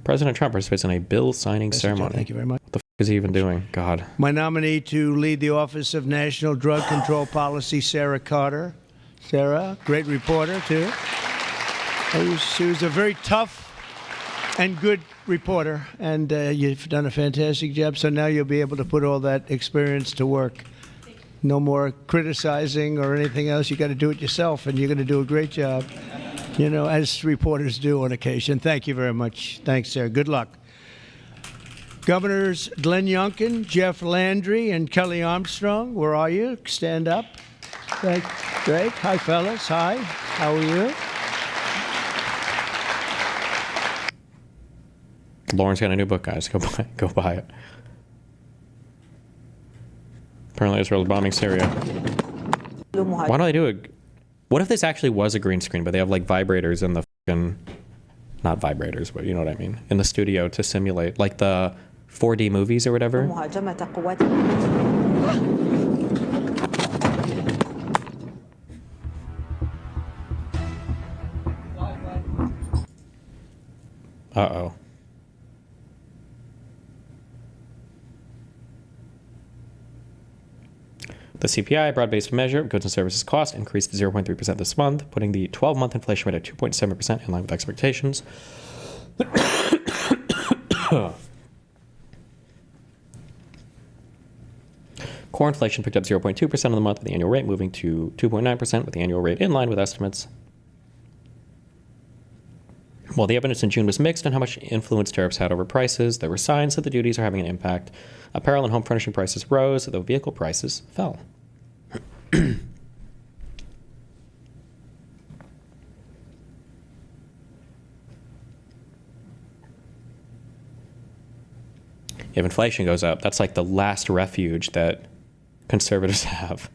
President Trump participates in a bill signing ceremony. Thank you very much. What the f is he even doing? God. My nominee to lead the Office of National Drug Control Policy, Sarah Carter. Sarah, great reporter, too. She was a very tough and good reporter, and you've done a fantastic job, so now you'll be able to put all that experience to work. No more criticizing or anything else. You got to do it yourself, and you're going to do a great job, you know, as reporters do on occasion. Thank you very much. Thanks, Sarah. Good luck. Governors Glenn Youngkin, Jeff Landry, and Kelly Armstrong, where are you? Stand up. Great. Hi, fellas. Hi. How are you? Lauren's got a new book, guys. Go buy it. Apparently Israel's bombing Syria. Why don't they do it? What if this actually was a green screen, but they have like vibrators in the fucking, not vibrators, but you know what I mean, in the studio to simulate like the 4D movies or whatever? Uh-oh. The CPI, broad-based measure of goods and services cost, increased 0.3% this month, putting the 12-month inflation rate at 2.7% in line with expectations. Core inflation picked up 0.2% in the month, with the annual rate moving to 2.9%, with the annual rate in line with estimates. While the evidence in June was mixed on how much influence tariffs had over prices, there were signs that the duties are having an impact. Apparel and home furnishing prices rose, though vehicle prices fell. If inflation goes up, that's like the last refuge that conservatives have.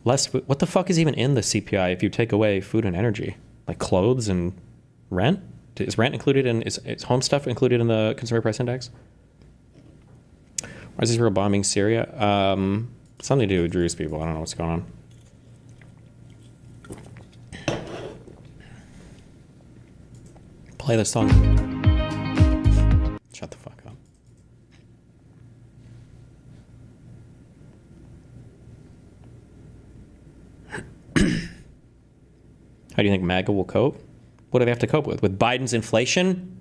What the fuck is even in the CPI if you take away food and energy? Like clothes and rent? Is rent included in, is home stuff included in the consumer price index? Why is Israel bombing Syria? Something to do with Jewish people. I don't know what's going on. Play this song. Shut the fuck up. How do you think MAGA will cope? What do they have to cope with? With Biden's inflation?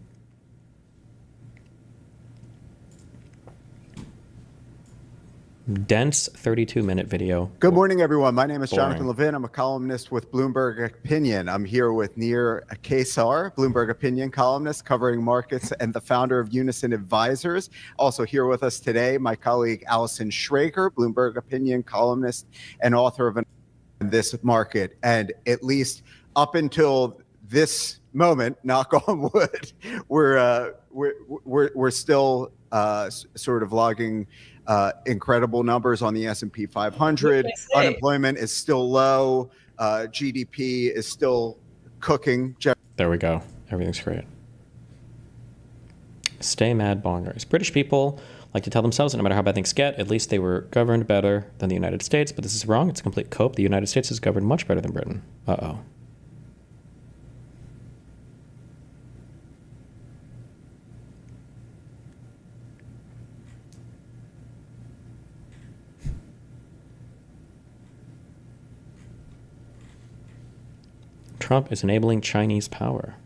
Dense 32-minute video. Good morning, everyone. My name is Jonathan Levin. I'm a columnist with Bloomberg Opinion. I'm here with Nir Kaysar, Bloomberg Opinion columnist covering markets and the founder of Unison Advisors. Also here with us today, my colleague Allison Schrager, Bloomberg Opinion columnist and author of This Market. And at least up until this moment, knock on wood, we're still sort of logging incredible numbers on the S&P 500. Unemployment is still low. GDP is still cooking. There we go. Everything's great. Stay mad, bongers. British people like to tell themselves that no matter how bad things get, at least they were governed better than the United States. But this is wrong. It's a complete cope. The United States is governed much better than Britain. Uh-oh. Trump is enabling Chinese power.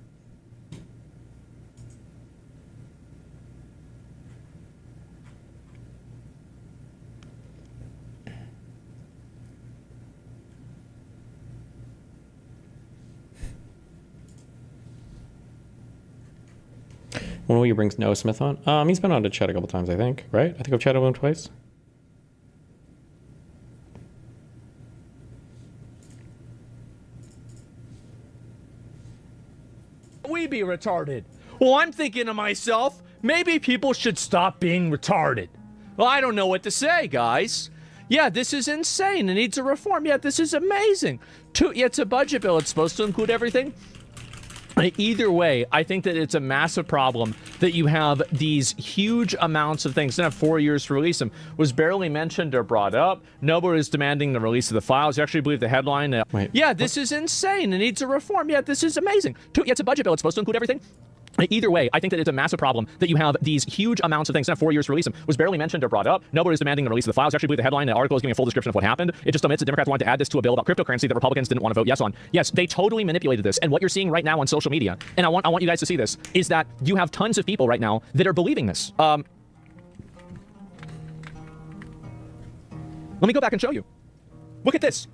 When will you bring Noah Smith on? He's been on to chat a couple times, I think, right? I think I've chatted with him twice. We be retarded. Well, I'm thinking to myself, maybe people should stop being retarded. Well, I don't know what to say, guys. Yeah, this is insane. It needs a reform. Yeah, this is amazing. Yeah, it's a budget bill. It's supposed to include everything. Either way, I think that it's a massive problem that you have these huge amounts of things. Didn't have 4 years to release them. Was barely mentioned or brought up. Nobody is demanding the release of the files. You actually believe the headline. Wait, yeah, this is insane. It needs a reform. Yeah, this is amazing. Yeah, it's a budget bill. It's supposed to include everything. Either way, I think that it's a massive problem that you have these huge amounts of things. Didn't have 4 years to release them. Was barely mentioned or brought up. Nobody is demanding the release of the files. You actually believe the headline. The article is giving a full description of what happened. It just omits the Democrats wanted to add this to a bill about cryptocurrency that Republicans didn't want to vote yes on. Yes, they totally manipulated this. And what you're seeing right now on social media, and I want you guys to see this, is that you have tons of people right now that are believing this. Let me go back and show you. Look at this.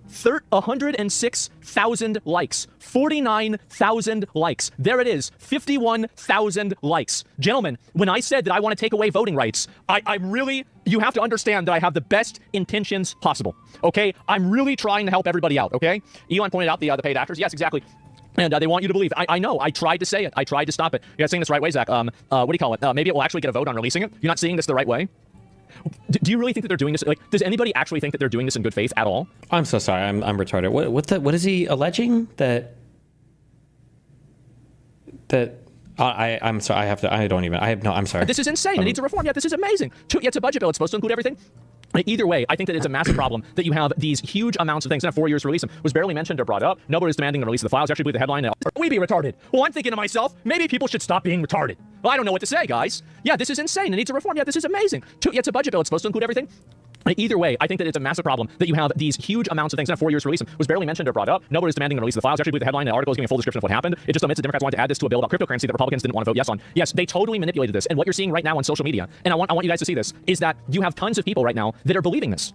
106,000 likes. 49,000 likes. There it is. 51,000 likes. Gentlemen, when I said that I want to take away voting rights, I really, you have to understand that I have the best intentions possible. Okay? I'm really trying to help everybody out. Okay? Elon pointed out the paid actors. Yes, exactly. And they want you to believe. I know. I tried to say it. I tried to stop it. You're not saying this the right way, Zach. What do you call it? Maybe it will actually get a vote on releasing it. You're not seeing this the right way? Do you really think that they're doing this? Like, does anybody actually think that they're doing this in good faith at all? I'm so sorry. I'm retarded. What is he alleging? I'm sorry. I'm sorry. This is insane. It needs a reform. Yeah, this is amazing. Yeah, it's a budget bill. It's supposed to include everything. Either way, I think that it's a massive problem that you have these huge amounts of things. Didn't have 4 years to release them. Was barely mentioned or brought up. Nobody is demanding the release of the files. You actually believe the headline. We be retarded. Well, I'm thinking to myself, maybe people should stop being retarded. Well, I don't know what to say, guys. Yeah, this is insane. It needs a reform. Yeah, this is amazing. Yeah, it's a budget bill. It's supposed to include everything. Either way, I think that it's a massive problem that you have these huge amounts of things. Didn't have 4 years to release them. Was barely mentioned or brought up. Nobody is demanding the release of the files. You actually believe the headline. The article is giving a full description of what happened. It just omits the Democrats wanted to add this to a bill about cryptocurrency that Republicans didn't want to vote yes on. Yes, they totally manipulated this. And what you're seeing right now on social media, and I want you guys to see this, is that you have tons of people right now that are believing this.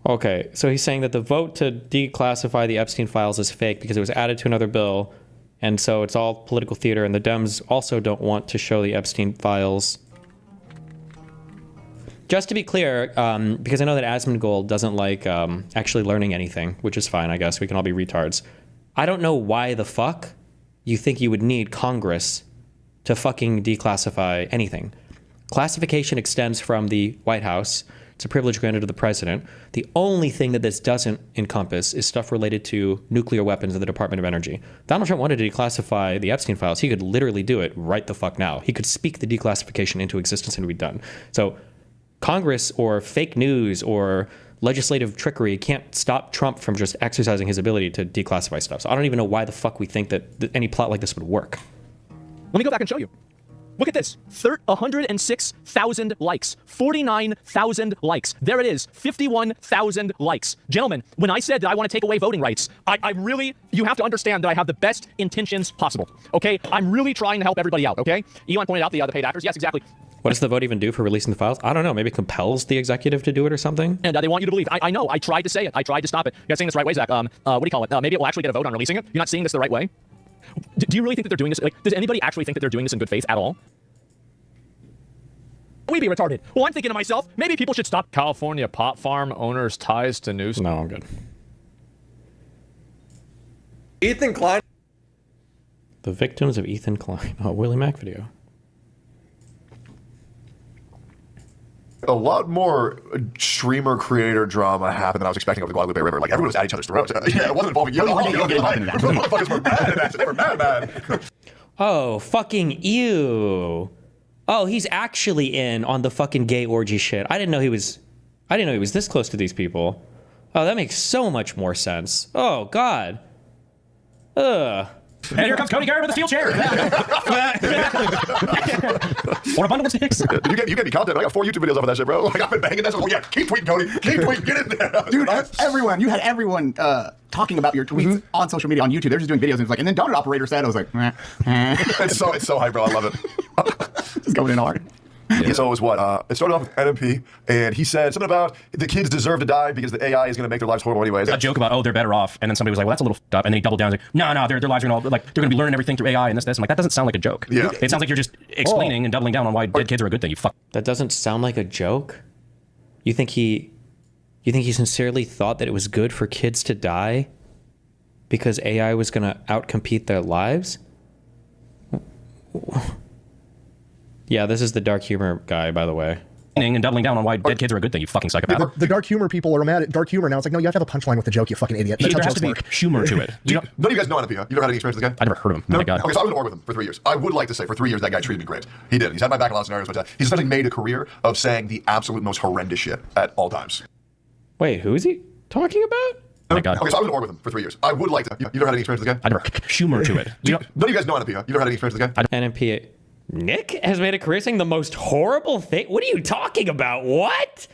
Okay, so he's saying that the vote to declassify the Epstein files is fake because it was added to another bill, and so it's all political theater, and the Dems also don't want to show the Epstein files. Just to be clear, because I know that Asmongold doesn't like actually learning anything, which is fine, I guess. We can all be retards. I don't know why the fuck you think you would need Congress to fucking declassify anything. Classification extends from the White House. It's a privilege granted to the president. The only thing that this doesn't encompass is stuff related to nuclear weapons in the Department of Energy. Donald Trump wanted to declassify the Epstein files. He could literally do it right the fuck now. He could speak the declassification into existence and it would be done. So Congress or fake news or legislative trickery can't stop Trump from just exercising his ability to declassify stuff. So I don't even know why the fuck we think that any plot like this would work. Let me go back and show you. Look at this. 106,000 likes. 49,000 likes. There it is. 51,000 likes. Gentlemen, when I said that I want to take away voting rights, I really, you have to understand that I have the best intentions possible. Okay? I'm really trying to help everybody out. Okay? Elon pointed out the paid actors. Yes, exactly. What does the vote even do for releasing the files? I don't know. Maybe it compels the executive to do it or something? And they want you to believe. I know. I tried to say it. I tried to stop it. You're not saying this the right way, Zach. What do you call it? Maybe it will actually get a vote on releasing it. You're not seeing this the right way? Do you really think that they're doing this? Like, does anybody actually think that they're doing this in good faith at all? We be retarded. Well, I'm thinking to myself, maybe people should stop. California pot farm owners ties to news. No, I'm good. Ethan Klein. The victims of Ethan Klein. Oh, Willie Mack video. A lot more streamer creator drama happened than I was expecting over the Guadalupe River. Like, everyone was at each other's throats. Yeah, it wasn't involving you. Motherfuckers were mad. They were mad. Oh, fucking ew. Oh, he's actually in on the fucking gay orgy shit. I didn't know he was this close to these people. Oh, that makes so much more sense. Oh, God. Ugh. And here comes Cody Garrett with a steel chair. Or a bundle of sticks. You get me content. I got 4 YouTube videos off of that shit, bro. Like, I've been banging that shit. Oh, yeah, keep tweeting, Cody. Keep tweeting. Get in there. Dude, you had everyone talking about your tweets on social media, on YouTube. They're just doing videos, and it's like, and then Donut Operator said, I was like, It's so hype, bro. I love it. Just going in hard. Yeah. So it was what? It started off with NMP, and he said something about the kids deserve to die because the AI is going to make their lives horrible anyways. A joke about, oh, they're better off. And then somebody was like, well, that's a little f***ed up. And then he doubled down. He's like, no, their lives are going to all, like, they're going to be learning everything through AI and this. I'm like, that doesn't sound like a joke. Yeah. It sounds like you're just explaining and doubling down on why dead kids are a good thing. You fuck. That doesn't sound like a joke? You think he sincerely thought that it was good for kids to die because AI was going to outcompete their lives? Yeah, this is the dark humor guy, by the way. And doubling down on why dead kids are a good thing, you fucking psychopath. The dark humor people are mad at dark humor now. It's like, no, you have to have a punchline with the joke, you fucking idiot. That's There how has to jokes be work. humor to it. None of you guys know Anapia. You never had any experience with this guy? I never heard of him. No? Oh my God. Okay, so I was in war with him for 3 years. I would like to say for 3 years that guy treated me great. He did. He's had my back in a lot of scenarios, but he's essentially made a career of saying the absolute most horrendous shit at all times. Wait, who is he talking about? Oh my God. Okay, so I was in war with him for 3 years. I would like to. You never had any experience with this guy? I never humor to it. None of you guys know Anapia. You never had any experience with this guy? NMPA. Nick has made a career saying the most horrible thing. What are you talking about? What?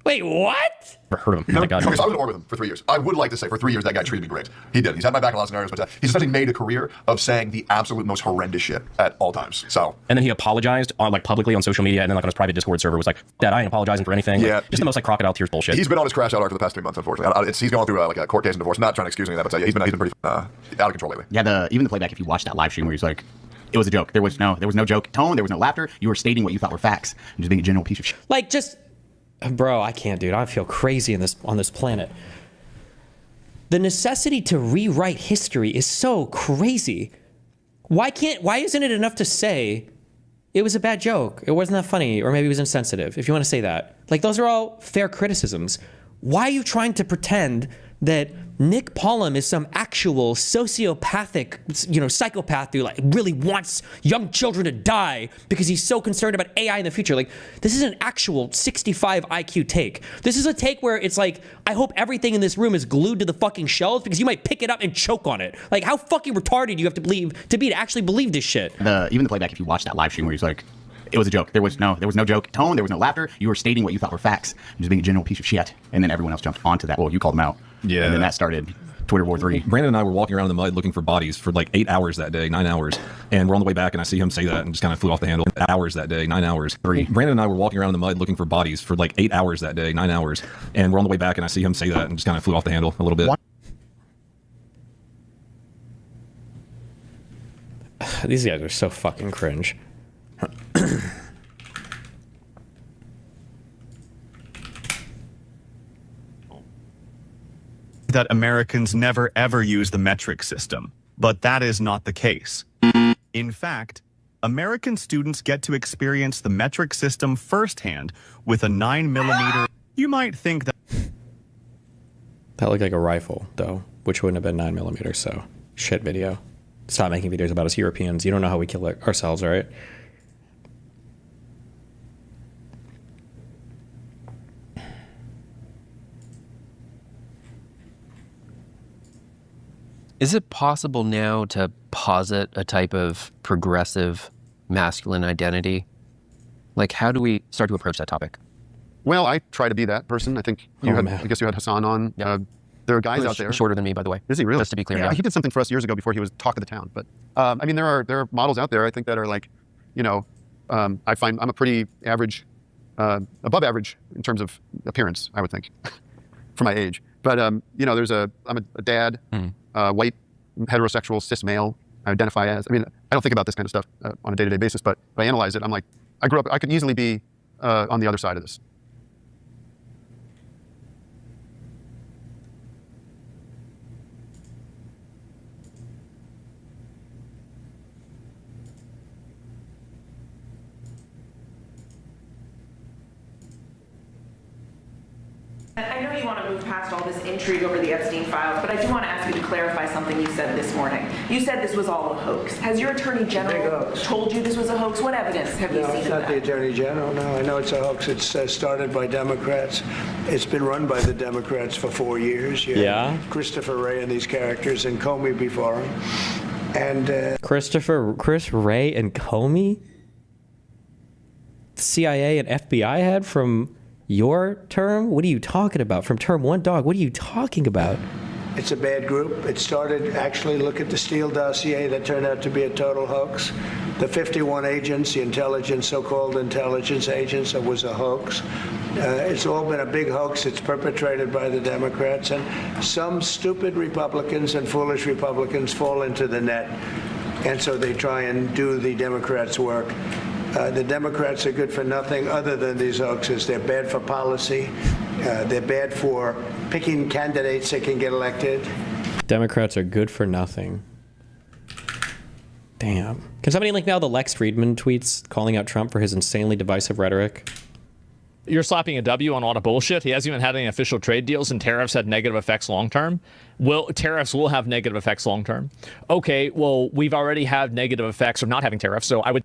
Wait, what? Never heard of him. Oh my God. Okay, so I was in war with him for 3 years. I would like to say for 3 years that guy treated me great. He did. He's had my back in a lot of scenarios, but he's essentially made a career of saying the absolute most horrendous shit at all times. So. And then he apologized on like publicly on social media, and then like on his private Discord server was like, "That I ain't apologizing for anything." Yeah. Like, just the most like crocodile tears bullshit. He's been on his crash out arc for the past 3 months, unfortunately. He's going through like a court case and divorce. I'm not trying to excuse any of that, but he's been pretty out of control lately. Yeah, even the playback, if you watch that live stream where he's like, it was a joke. There was no joke tone. There was no laughter. You were stating what you thought were facts. And just being a general piece of shit. Like, just, bro, I can't, dude. I feel crazy on this planet. The necessity to rewrite history is so crazy. Why isn't it enough to say it was a bad joke, it wasn't that funny, or maybe it was insensitive, if you want to say that? Like, those are all fair criticisms. Why are you trying to pretend that Nick Pollum is some actual sociopathic, psychopath who like really wants young children to die because he's so concerned about AI in the future? Like, this is an actual 65 IQ take. This is a take where it's like, I hope everything in this room is glued to the fucking shelves because you might pick it up and choke on it. Like, how fucking retarded do you have to be to actually believe this shit? Even the playback, if you watch that live stream where he's like, it was a joke. There was no joke tone. There was no laughter. You were stating what you thought were facts. And just being a general piece of shit. And then everyone else jumped onto that. Well, you called him out. Yeah. And then that started Twitter War 3. Brandon and I were walking around in the mud looking for bodies for like 8 hours that day, 9 hours. And we're on the way back and I see him say that and just kind of flew off the handle. Hours that day, 9 hours. 3. Brandon and I were walking around in the mud looking for bodies for like 8 hours that day, 9 hours. And we're on the way back and I see him say that and just kind of flew off the handle a little bit. These guys are so fucking cringe. That Americans never ever use the metric system, but that is not the case. In fact, American students get to experience the metric system firsthand with a 9mm. You might think that That looked like a rifle, though, which wouldn't have been 9mm, so shit video. Stop making videos about us Europeans. You don't know how we kill ourselves, all right? Is it possible now to posit a type of progressive masculine identity? Like, how do we start to approach that topic? Well, I try to be that person. I think I guess you had Hassan on. Yep. There are guys out there. Shorter than me, by the way. Is he really? Just to be clear. Yeah, he did something for us years ago before he was talk of the town. But I mean, there are models out there, I think, that are like, I find I'm a pretty average, above average in terms of appearance, I would think, for my age. But I'm a dad, white, heterosexual, cis male. I identify as. I mean, I don't think about this kind of stuff on a day-to-day basis, but if I analyze it, I'm like, I grew up. I could easily be on the other side of this. I know you want to move past all this intrigue over the Epstein files, but I do want to ask you to clarify something you said this morning. You said this was all a hoax. Has your Attorney General told you this was a hoax? What evidence have you seen of that? No, it's not the Attorney General. No, I know it's a hoax. It's started by Democrats. It's been run by the Democrats for 4 years. Yeah. Christopher Wray and these characters, and Comey before him. And Chris Wray and Comey? CIA and FBI had from your term? What are you talking about? From term 1, dog, what are you talking about? It's a bad group. It started, actually, look at the Steele dossier that turned out to be a total hoax. The 51 agents, the so-called intelligence agents, it was a hoax. It's all been a big hoax. It's perpetrated by the Democrats. And some stupid Republicans and foolish Republicans fall into the net. And so they try and do the Democrats' work. The Democrats are good for nothing other than these hoaxes. They're bad for policy. They're bad for picking candidates that can get elected. Democrats are good for nothing. Damn. Can somebody link now the Lex Friedman tweets calling out Trump for his insanely divisive rhetoric? You're slapping a W on all the bullshit. He hasn't even had any official trade deals, and tariffs had negative effects long term. Tariffs will have negative effects long term. Okay, well, we've already had negative effects of not having tariffs, so I would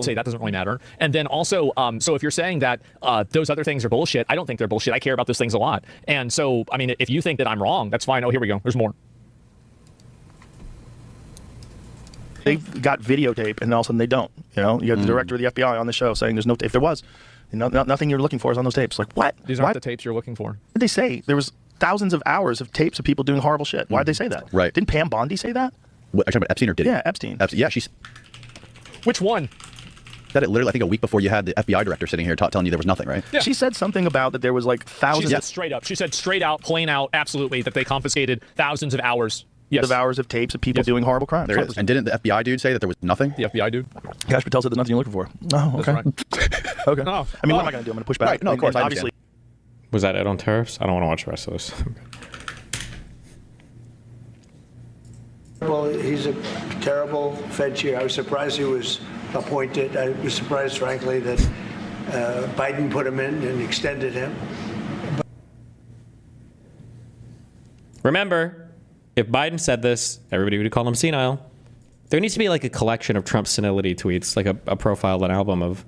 say that doesn't really matter. And then also, so if you're saying that those other things are bullshit, I don't think they're bullshit. I care about those things a lot. And so, I mean, if you think that I'm wrong, that's fine. Oh, here we go. There's more. They've got videotape, and all of a sudden they don't. You know, you have the director of the FBI on the show saying there's no. If there was, nothing you're looking for is on those tapes. Like what? These aren't the tapes you're looking for. What did they say? There was thousands of hours of tapes of people doing horrible shit. Why did they say that? Right. Didn't Pam Bondi say that? What, are you talking about Epstein or did Yeah, Epstein. Yeah, she's. Which one? Said it literally, I think, a week before you had the FBI director sitting here telling you there was nothing, right? Yeah. She said something about that there was like thousands. She said straight up. She said straight out, plain out, absolutely, that they confiscated thousands of hours. Yes. Of hours of tapes of people doing horrible crimes. There is. And didn't the FBI dude say that there was nothing? The FBI dude. Cash Patel said there's nothing you're looking for. Oh, okay. Right. Okay. No. I mean, what am I going to do? I'm going to push back. Right. No, of course. I obviously. Was that it on tariffs? I don't want to watch the rest of this. Well, he's a terrible Fed chair. I was surprised he was appointed. I was surprised, frankly, that Biden put him in and extended him. Remember, if Biden said this, everybody would call him senile. There needs to be like a collection of Trump's senility tweets, like a profile, an album of.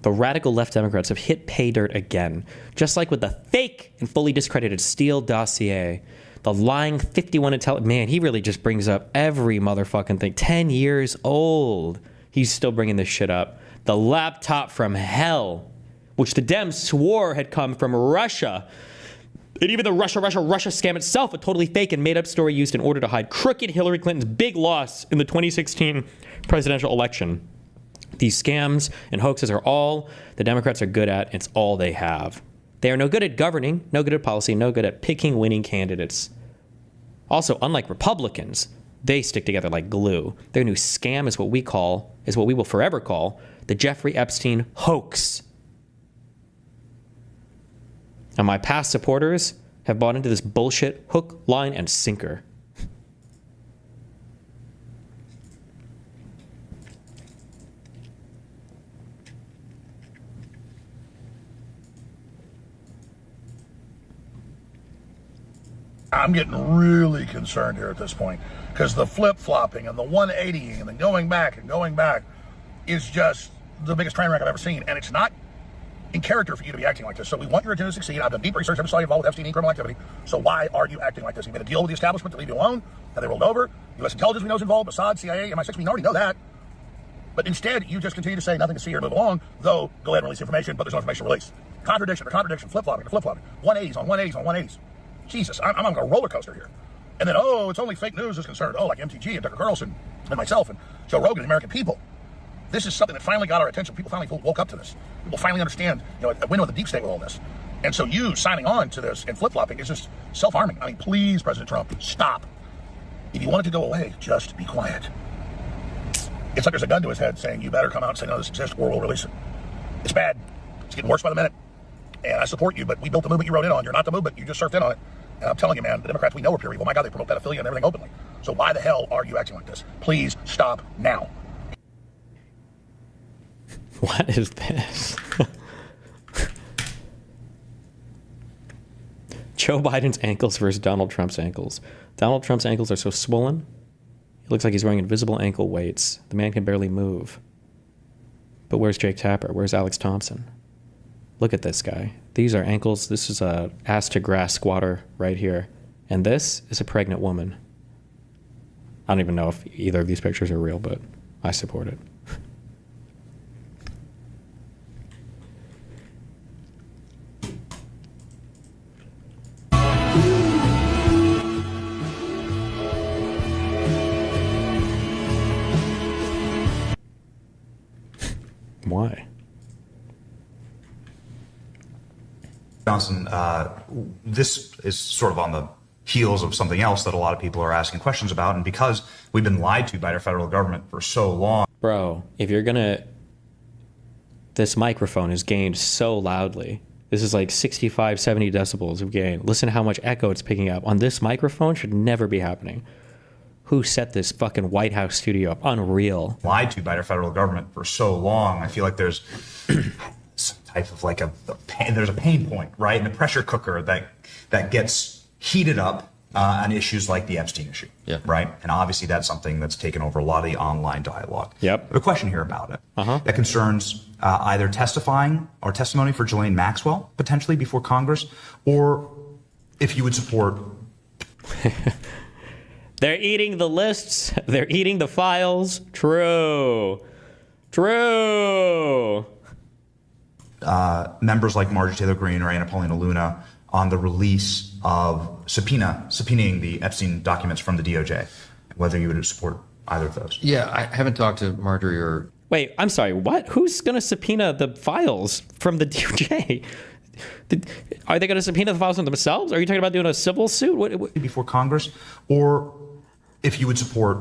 The radical left Democrats have hit pay dirt again, just like with the fake and fully discredited Steele dossier. The lying 51 man, he really just brings up every motherfucking thing. 10 years old. He's still bringing this shit up. The laptop from hell, which the Dems swore had come from Russia. And even the Russia scam itself, a totally fake and made up story used in order to hide crooked Hillary Clinton's big loss in the 2016 presidential election. These scams and hoaxes are all the Democrats are good at. It's all they have. They are no good at governing, no good at policy, no good at picking winning candidates. Also, unlike Republicans, they stick together like glue. Their new scam is what we will forever call the Jeffrey Epstein hoax. And my past supporters have bought into this bullshit hook, line, and sinker. I'm getting really concerned here at this point because the flip-flopping and the 180ing and the going back is just the biggest train wreck I've ever seen. And it's not in character for you to be acting like this. So we want your agenda to succeed. I've done deep research. I'm involved with Epstein criminal activity. So why are you acting like this? You made a deal with the establishment to leave you alone. Now they rolled over. U.S. intelligence we know is involved. Mossad, CIA, MI6, we already know that. But instead, you just continue to say nothing to see or move along, though go ahead and release information, but there's no information released. Contradiction, flip-flopping. 180s on 180s. Jesus, I'm on a roller coaster here. And then, it's only fake news is concerned. Like MTG and Tucker Carlson and myself and Joe Rogan and the American people. This is something that finally got our attention. People finally woke up to this. People finally understand, a window of the deep state with all this. And so you signing on to this and flip-flopping is just self-harming. I mean, please, President Trump, stop. If you want it to go away, just be quiet. It's like there's a gun to his head saying, you better come out and say, no, this exists, or we'll release it. It's bad. It's getting worse by the minute. And I support you, but we built the movement you wrote in on. You're not the movement. You just surfed in on it. And I'm telling you, man, the Democrats we know are pure evil. My God, they promote pedophilia and everything openly. So why the hell are you acting like this? Please stop now. What is this? Joe Biden's ankles versus Donald Trump's ankles. Donald Trump's ankles are so swollen, he looks like he's wearing invisible ankle weights. The man can barely move. But where's Jake Tapper? Where's Alex Thompson? Look at this guy. These are ankles. This is a ass to grass squatter right here. And this is a pregnant woman. I don't even know if either of these pictures are real, but I support it. Johnson, this is sort of on the heels of something else that a lot of people are asking questions about. And because we've been lied to by our federal government for so long. Bro, if you're gonna, this microphone is gained so loudly. This is like 65, 70 decibels of gain. Listen to how much echo it's picking up. On this microphone should never be happening. Who set this fucking White House studio up? Unreal. Lied to by our federal government for so long. I feel like there's some type of like there's a pain point, right? In the pressure cooker that gets heated up on issues like the Epstein issue, right? And obviously that's something that's taken over a lot of the online dialogue. Yep. A question here about it that concerns either testifying or testimony for Ghislaine Maxwell, potentially before Congress, or if you would support... They're eating the lists. They're eating the files. True. True. Members like Marjorie Taylor Greene or Anna Paulina Luna on the release of subpoenaing the Epstein documents from the DOJ, whether you would support either of those. Yeah, I haven't talked to Marjorie or... Wait, I'm sorry, what? Who's going to subpoena the files from the DOJ? Are they going to subpoena the files from themselves? Are you talking about doing a civil suit? What? Before Congress, or if you would support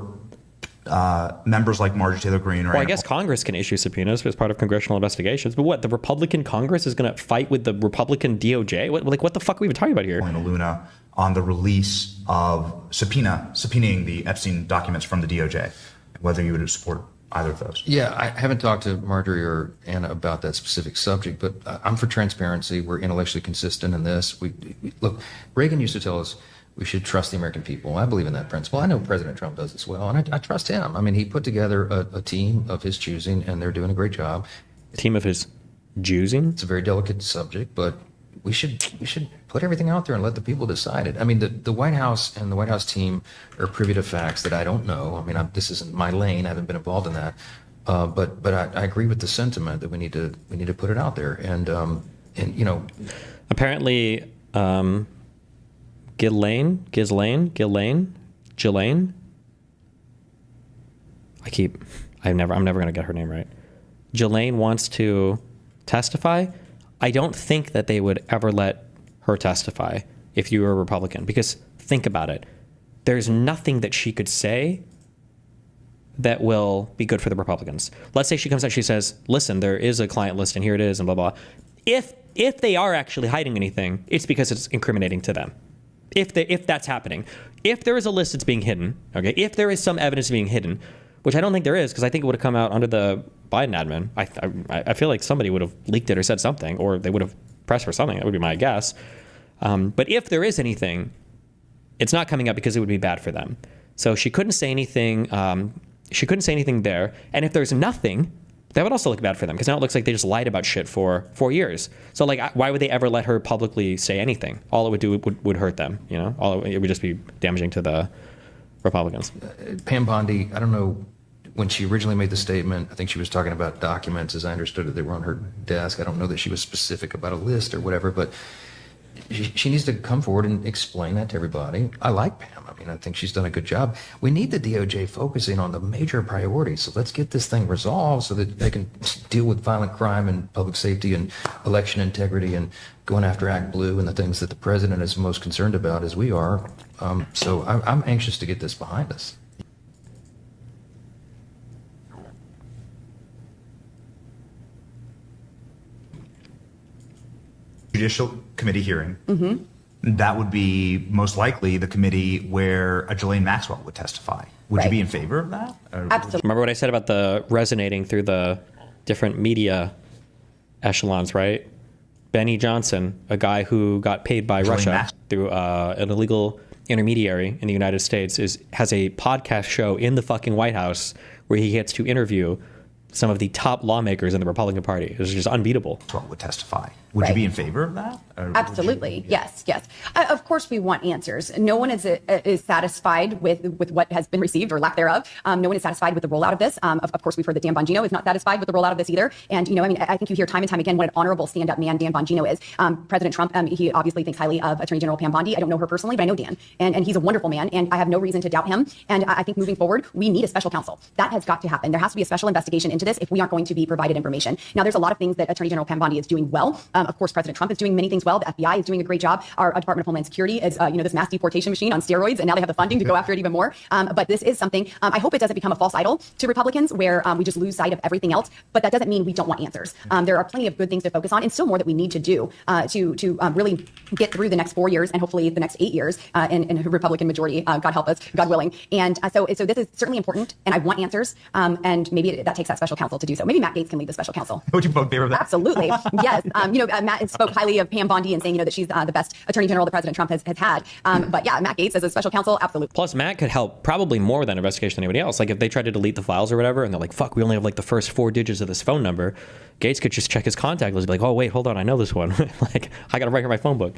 members like Marjorie Taylor Greene or... Well, I guess Congress can issue subpoenas as part of congressional investigations, but what, the Republican Congress is going to fight with the Republican DOJ? What the fuck are we even talking about here? Luna on the release of subpoenaing the Epstein documents from the DOJ, whether you would support either of those. Yeah, I haven't talked to Marjorie or Anna about that specific subject, but I'm for transparency. We're intellectually consistent in this. Look, Reagan used to tell us we should trust the American people. I believe in that principle. I know President Trump does as well, and I trust him. I mean, he put together a team of his choosing, and they're doing a great job. A team of his choosing? It's a very delicate subject, but we should put everything out there and let the people decide it. I mean, the White House and the White House team are privy to facts that I don't know. I mean, this isn't my lane. I haven't been involved in that. But I agree with the sentiment that we need to put it out there. And you know, apparently, Ghislaine. I'm never going to get her name right. Ghislaine wants to testify. I don't think that they would ever let her testify if you were a Republican, because think about it. There's nothing that she could say that will be good for the Republicans. Let's say she comes out, she says, listen, there is a client list and here it is and blah, blah. If they are actually hiding anything, it's because it's incriminating to them. If that's happening. If there is a list that's being hidden, okay, if there is some evidence being hidden, which I don't think there is, because I think it would have come out under the Biden admin. I feel like somebody would have leaked it or said something, or they would have pressed for something. That would be my guess. But if there is anything, it's not coming up because it would be bad for them. So she couldn't say anything. She couldn't say anything there. And if there's nothing, that would also look bad for them, because now it looks like they just lied about shit for 4 years. So like, why would they ever let her publicly say anything? All it would do would hurt them. You know, it would just be damaging to the Republicans. Pam Bondi, I don't know. When she originally made the statement, I think she was talking about documents, as I understood it, they were on her desk. I don't know that she was specific about a list or whatever, but she needs to come forward and explain that to everybody. I like Pam. I mean, I think she's done a good job. We need the DOJ focusing on the major priorities. So let's get this thing resolved so that they can deal with violent crime and public safety and election integrity and going after Act Blue and the things that the president is most concerned about, as we are. So I'm anxious to get this behind us. Judicial Committee hearing. That would be most likely the committee where Ghislaine Maxwell would testify. Would you be in favor of that? Absolutely. Remember what I said about the resonating through the different media echelons, right? Benny Johnson, a guy who got paid by Russia through an illegal intermediary in the United States, has a podcast show in the fucking White House where he gets to interview some of the top lawmakers in the Republican Party. It's just unbeatable. Would testify. Would you be in favor of that? Absolutely. Yes. Of course, we want answers. No one is satisfied with what has been received or lack thereof. No one is satisfied with the rollout of this. Of course, we've heard that Dan Bongino is not satisfied with the rollout of this either. And, you know, I mean, I think you hear time and time again what an honorable stand-up man Dan Bongino is. President Trump, he obviously thinks highly of Attorney General Pam Bondi. I don't know her personally, but I know Dan. And he's a wonderful man, and I have no reason to doubt him. And I think moving forward, we need a special counsel. That has got to happen. There has to be a special investigation into into this if we aren't going to be provided information. Now, there's a lot of things that Attorney General Pam Bondi is doing well. Of course, President Trump is doing many things well. The FBI is doing a great job. Our Department of Homeland Security is, this mass deportation machine on steroids, and now they have the funding to go after it even more. But this is something, I hope it doesn't become a false idol to Republicans where we just lose sight of everything else. But that doesn't mean we don't want answers. There are plenty of good things to focus on and still more that we need to do to really get through the next 4 years and hopefully the next 8 years in a Republican majority, God help us, God willing. And so this is certainly important, and I want answers. And maybe that takes that special counsel to do so. Maybe Matt Gaetz can lead the special counsel. Would you vote in favor of that? Absolutely. Yes. Matt spoke highly of Pam Bondi and saying, that she's the best attorney general that President Trump has had. But yeah, Matt Gaetz as a special counsel, absolutely. Plus, Matt could help probably more with that investigation than anybody else. Like if they tried to delete the files or whatever, and they're like, fuck, we only have like the first 4 digits of this phone number. Gaetz could just check his contact list and be like, oh, wait, hold on, I know this one. Like, I got to write her my phone book.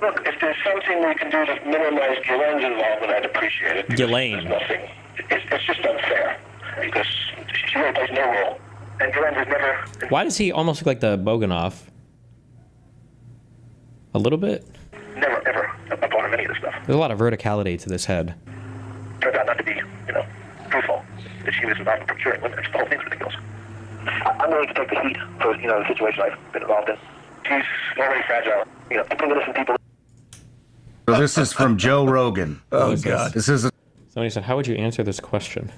Look, if there's something we can do to minimize Ghislaine's involvement, I'd appreciate it. Ghislaine. There's nothing. It's just unfair because she really plays no role. And Ghislaine has never... Why does he almost look like the Boganoff? A little bit? Never, ever a part of any of this stuff. There's a lot of verticality to this head. Turns out not to be, truthful. That she was involved in procuring women. The whole thing's ridiculous. I'm willing to take the heat for, the situation I've been involved in. She's already fragile. People innocent people. So this is from Joe Rogan. Oh, God. This is a Somebody said, how would you answer this question?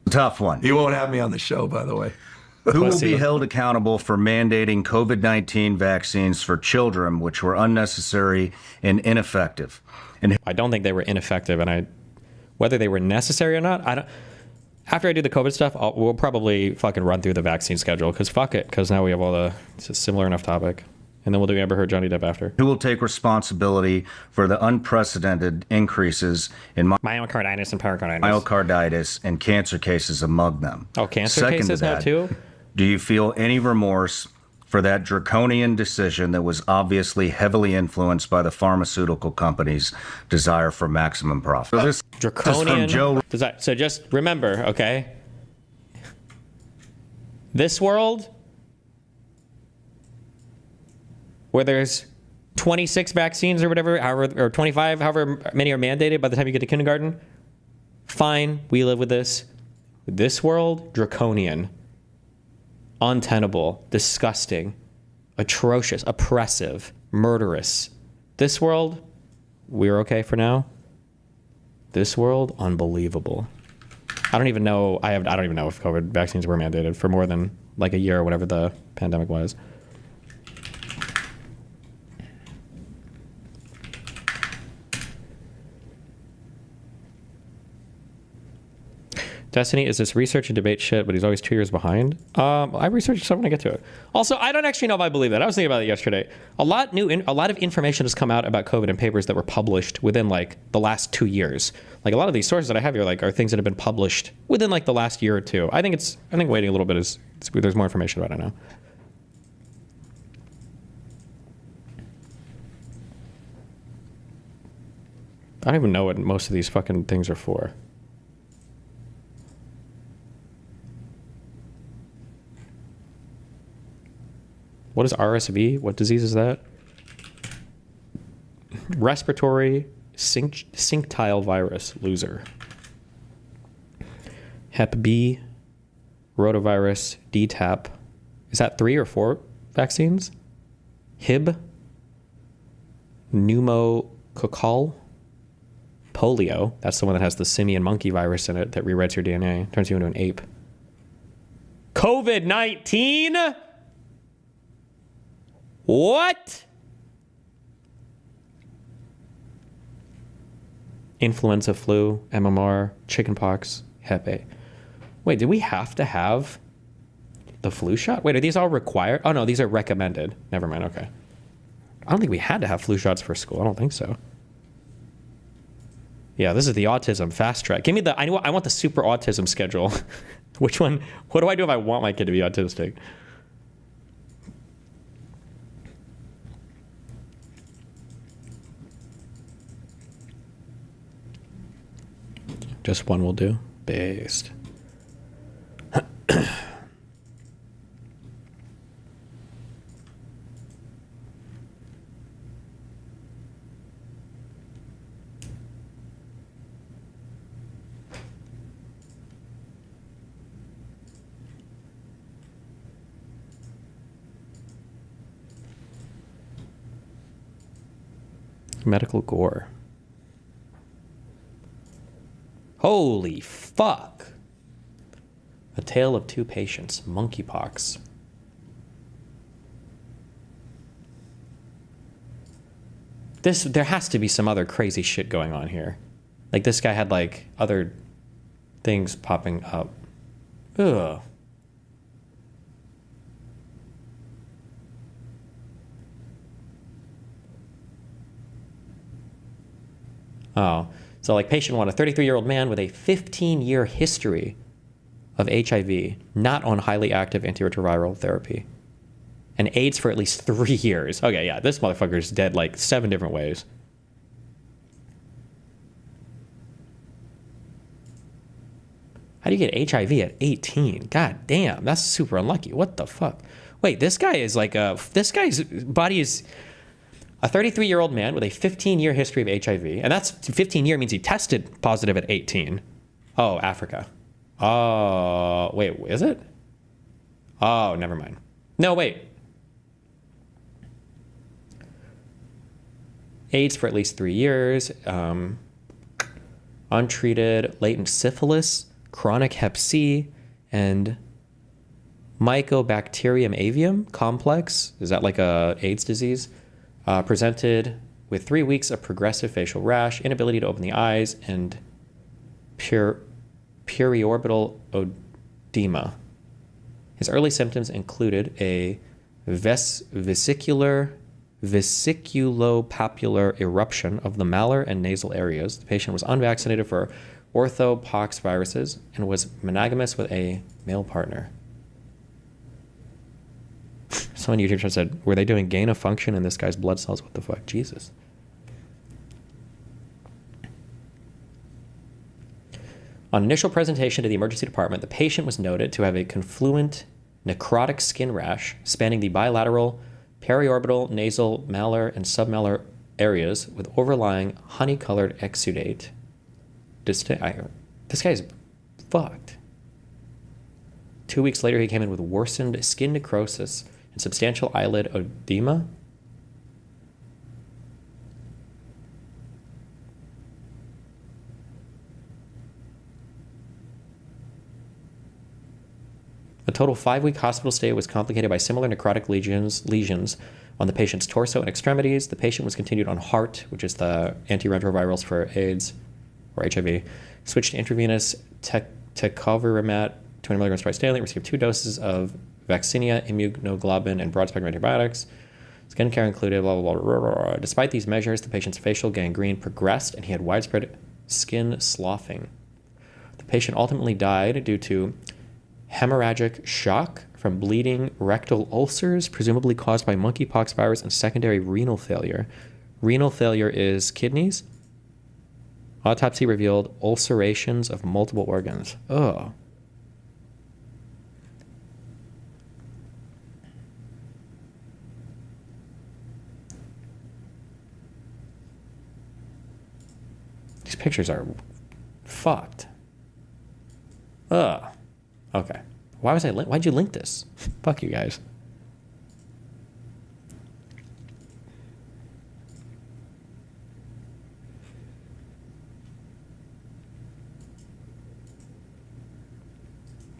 tough one. He won't have me on the show, by the way. Who will be held accountable for mandating COVID-19 vaccines for children, which were unnecessary and ineffective? And I don't think they were ineffective, and whether they were necessary or not, I don't. After I do the COVID stuff, we'll probably fucking run through the vaccine schedule because fuck it, because now we have it's a similar enough topic. And then we'll do Amber Heard, Johnny Depp after. Who will take responsibility for the unprecedented increases in myocarditis and pericarditis? Myocarditis and cancer cases among them. Oh, cancer Second cases to that, now too? Do you feel any remorse for that draconian decision that was obviously heavily influenced by the pharmaceutical companies' desire for maximum profit? So this Draconian is from Joe. So just remember, okay? This world, where there's 26 vaccines or whatever, or 25, however many are mandated by the time you get to kindergarten, fine, we live with this. This world, draconian, untenable, disgusting, atrocious, oppressive, murderous. This world, we're okay for now. This world, unbelievable. I don't even know if COVID vaccines were mandated for more than like a year or whatever the pandemic was. Destiny is this research and debate shit, but he's always 2 years behind. I researched something to get to it. Also, I don't actually know if I believe that. I was thinking about it yesterday. A lot of information has come out about COVID in papers that were published within like the last 2 years. Like a lot of these sources that I have here are things that have been published within like the last year or two. I think waiting a little bit there's more information about it now. I don't even know what most of these fucking things are for. What is RSV? What disease is that? Respiratory syncytial virus, loser. Hep B, rotavirus, DTaP. Is that 3 or 4 vaccines? Hib, pneumococcal, polio. That's the one that has the simian monkey virus in it that rewrites your DNA, turns you into an ape. COVID-19? What? Influenza, flu, MMR, chickenpox, Hep A. Wait, do we have to have the flu shot? Wait, are these all required? Oh no, these are recommended. Never mind, okay. I don't think we had to have flu shots for school. I don't think so. Yeah, this is the autism fast track. Give me I want the super autism schedule. Which one? What do I do if I want my kid to be autistic? Just one will do. Based. medical gore. Holy fuck. A tale of two patients, monkeypox. There has to be some other crazy shit going on here. Like this guy had like other things popping up. Ugh. Oh, so like patient one, a 33-year-old man with a 15-year history of HIV, not on highly active antiretroviral therapy, and AIDS for at least 3 years. Okay, yeah, this motherfucker's dead like 7 different ways. How do you get HIV at 18? God damn, that's super unlucky. What the fuck? Wait, this guy is like this guy's body is a 33-year-old man with a 15-year history of HIV, and that's 15-year means he tested positive at 18. Oh, Africa. Oh, wait, is it? Oh, never mind. No, wait. AIDS for at least 3 years, untreated latent syphilis, chronic hep C, and Mycobacterium avium complex. Is that like a AIDS disease? Presented with 3 weeks of progressive facial rash, inability to open the eyes, and periorbital edema. His early symptoms included a vesiculopapular eruption of the malar and nasal areas. The patient was unvaccinated for orthopox viruses and was monogamous with a male partner. Someone on YouTube said, were they doing gain of function in this guy's blood cells? What the fuck? Jesus. On initial presentation to the emergency department, the patient was noted to have a confluent necrotic skin rash spanning the bilateral, periorbital, nasal, malar, and submalar areas with overlying honey-colored exudate. This guy's fucked. 2 weeks later, he came in with worsened skin necrosis and substantial eyelid edema. A total 5-week hospital stay was complicated by similar necrotic lesions on the patient's torso and extremities. The patient was continued on HART, which is the antiretrovirals for AIDS or HIV, switched to intravenous tecovirimat, 20 milligrams twice daily, received 2 doses of vaccinia, immunoglobulin, and broad-spectrum antibiotics. Skin care included, blah, blah, blah, blah, blah. Despite these measures, the patient's facial gangrene progressed and he had widespread skin sloughing. The patient ultimately died due to hemorrhagic shock from bleeding rectal ulcers, presumably caused by monkeypox virus and secondary renal failure. Renal failure is kidneys. Autopsy revealed ulcerations of multiple organs. Oh. These pictures are fucked. Ugh. Okay. Why'd you link this? Fuck you guys.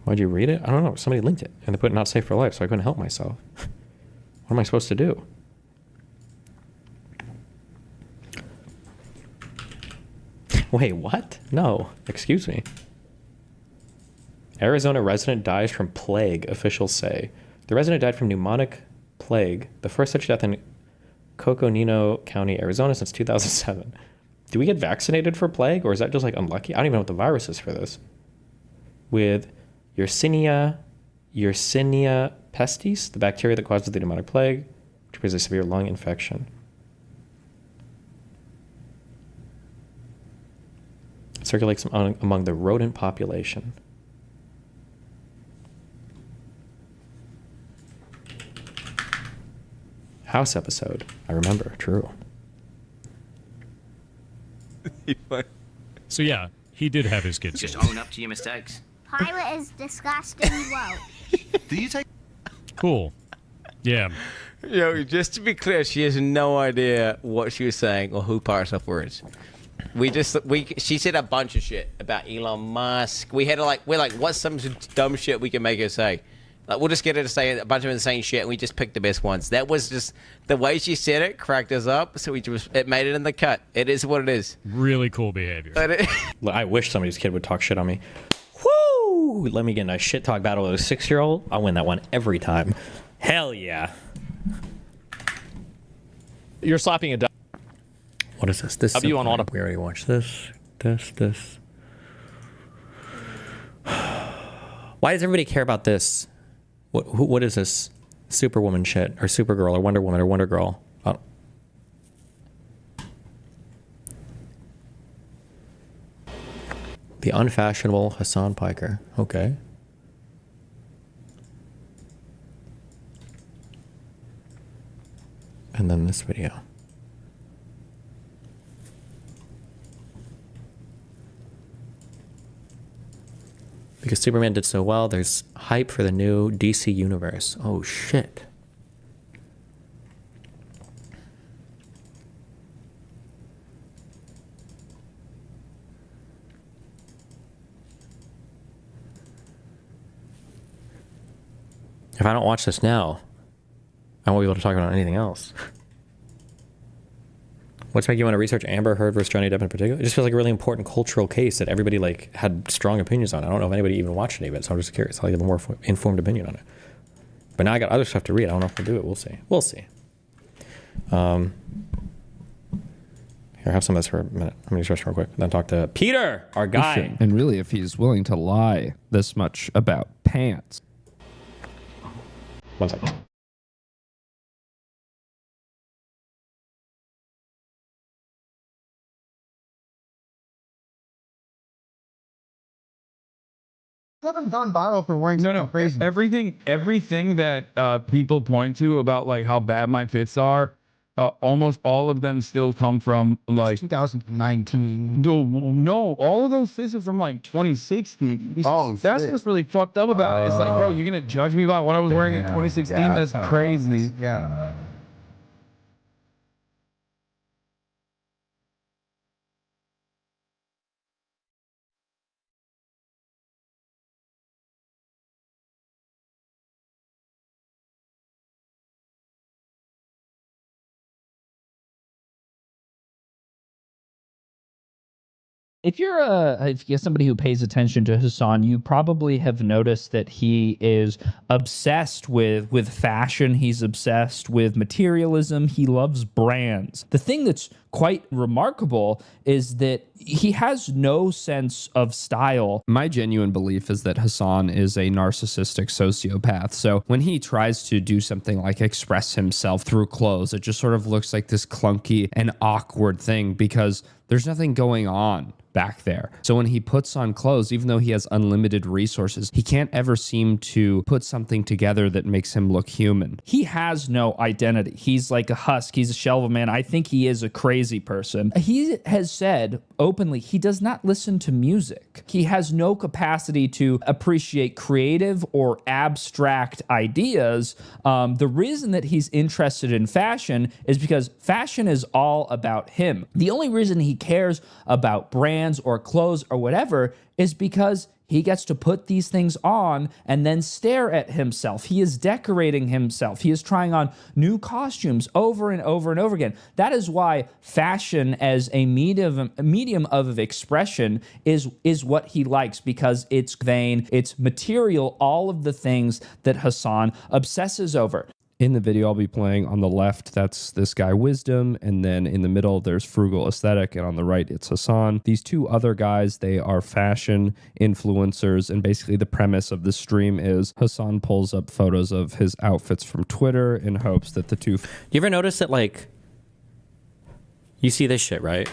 Why'd you read it? I don't know. Somebody linked it and they put not safe for life, so I couldn't help myself. What am I supposed to do? Wait, what? No. Excuse me. Arizona resident dies from plague, officials say. The resident died from pneumonic plague, the first such death in Coconino County, Arizona since 2007. Do we get vaccinated for plague, or is that just like unlucky? I don't even know what the virus is for this. With Yersinia pestis, the bacteria that causes the pneumonic plague, which causes a severe lung infection. It circulates among the rodent population. House episode. I remember. True. So yeah, he did have his kids. Just own up to your mistakes. Pilot is disgusting. Whoa. Do you take? Cool. Yeah. Just to be clear, she has no idea what she was saying or who parsed off words. She said a bunch of shit about Elon Musk. We're like, what's some dumb shit we can make her say? Like, we'll just get her to say a bunch of insane shit, and we just picked the best ones. That was just the way she said it, cracked us up. So it made it in the cut. It is what it is. Really cool behavior. I wish somebody's kid would talk shit on me. Woo! Let me get in a shit talk battle with a 6-year-old. I'll win that one every time. Hell yeah. You're slapping a duck. What is this? This W on auto. We already watched this. This. Why does everybody care about this? What is this? Superwoman shit, or Supergirl, or Wonder Woman, or Wonder Girl? Oh. The unfashionable Hassan Piker. Okay. And then this video. Because Superman did so well, there's hype for the new DC universe. Oh shit. If I don't watch this now, I won't be able to talk about anything else. What's making you want to research Amber Heard versus Johnny Depp in particular? It just feels like a really important cultural case that everybody like had strong opinions on. I don't know if anybody even watched any of it, so I'm just curious. I'll have a more informed opinion on it. But now I got other stuff to read. I don't know if we'll do it. We'll see. We'll see. Here, have some of this for a minute. I'm gonna use this real quick. Then talk to Peter, our guy. And really, if he's willing to lie this much about pants. 1 second. Haven't gone viral for wearing crazy. Everything that people point to about like how bad my fits are, almost all of them still come from like 2019. No, all of those fits are from like 2016. Oh, that's what's really fucked up about it. It's like, bro, you're gonna judge me about what I was wearing in 2016? That's crazy. Yeah. If you're somebody who pays attention to Hassan, you probably have noticed that he is obsessed with fashion. He's obsessed with materialism. He loves brands. The thing that's quite remarkable is that he has no sense of style. My genuine belief is that Hassan is a narcissistic sociopath. So when he tries to do something like express himself through clothes, it just sort of looks like this clunky and awkward thing because there's nothing going on back there. So when he puts on clothes, even though he has unlimited resources, he can't ever seem to put something together that makes him look human. He has no identity. He's like a husk. He's a shell of a man. I think he is a crazy person. He has said openly he does not listen to music. He has no capacity to appreciate creative or abstract ideas. The reason that he's interested in fashion is because fashion is all about him. The only reason he cares about brands or clothes or whatever is because he gets to put these things on and then stare at himself. He is decorating himself. He is trying on new costumes over and over and over again. That is why fashion as a medium of expression is what he likes, because it's vain, it's material, all of the things that Hassan obsesses over. In the video I'll be playing, on the left, that's this guy Wisdom, and then in the middle, there's Frugal Aesthetic, and on the right, it's Hassan. These two other guys, they are fashion influencers, and basically the premise of the stream is Hassan pulls up photos of his outfits from Twitter in hopes that the two... You ever notice that, like, you see this shit, right?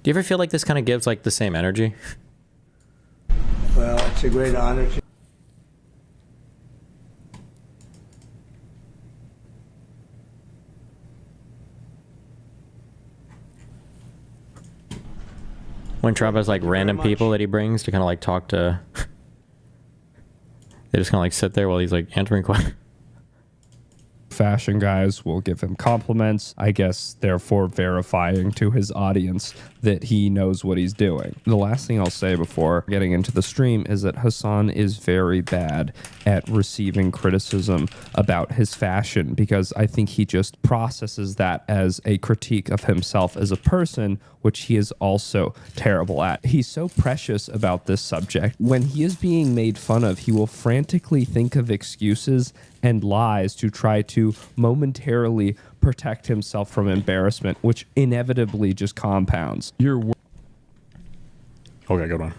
Do you ever feel like this kind of gives like the same energy? Well, it's a great honor to... When Trump has like random people that he brings to kind of like talk to, they just kind of like sit there while he's like answering questions. Fashion guys will give him compliments, I guess, therefore verifying to his audience that he knows what he's doing. The last thing I'll say before getting into the stream is that Hassan is very bad at receiving criticism about his fashion, because I think he just processes that as a critique of himself as a person, which he is also terrible at. He's so precious about this subject. When he is being made fun of, he will frantically think of excuses and lies to try to momentarily protect himself from embarrassment, which inevitably just compounds. Okay, good one.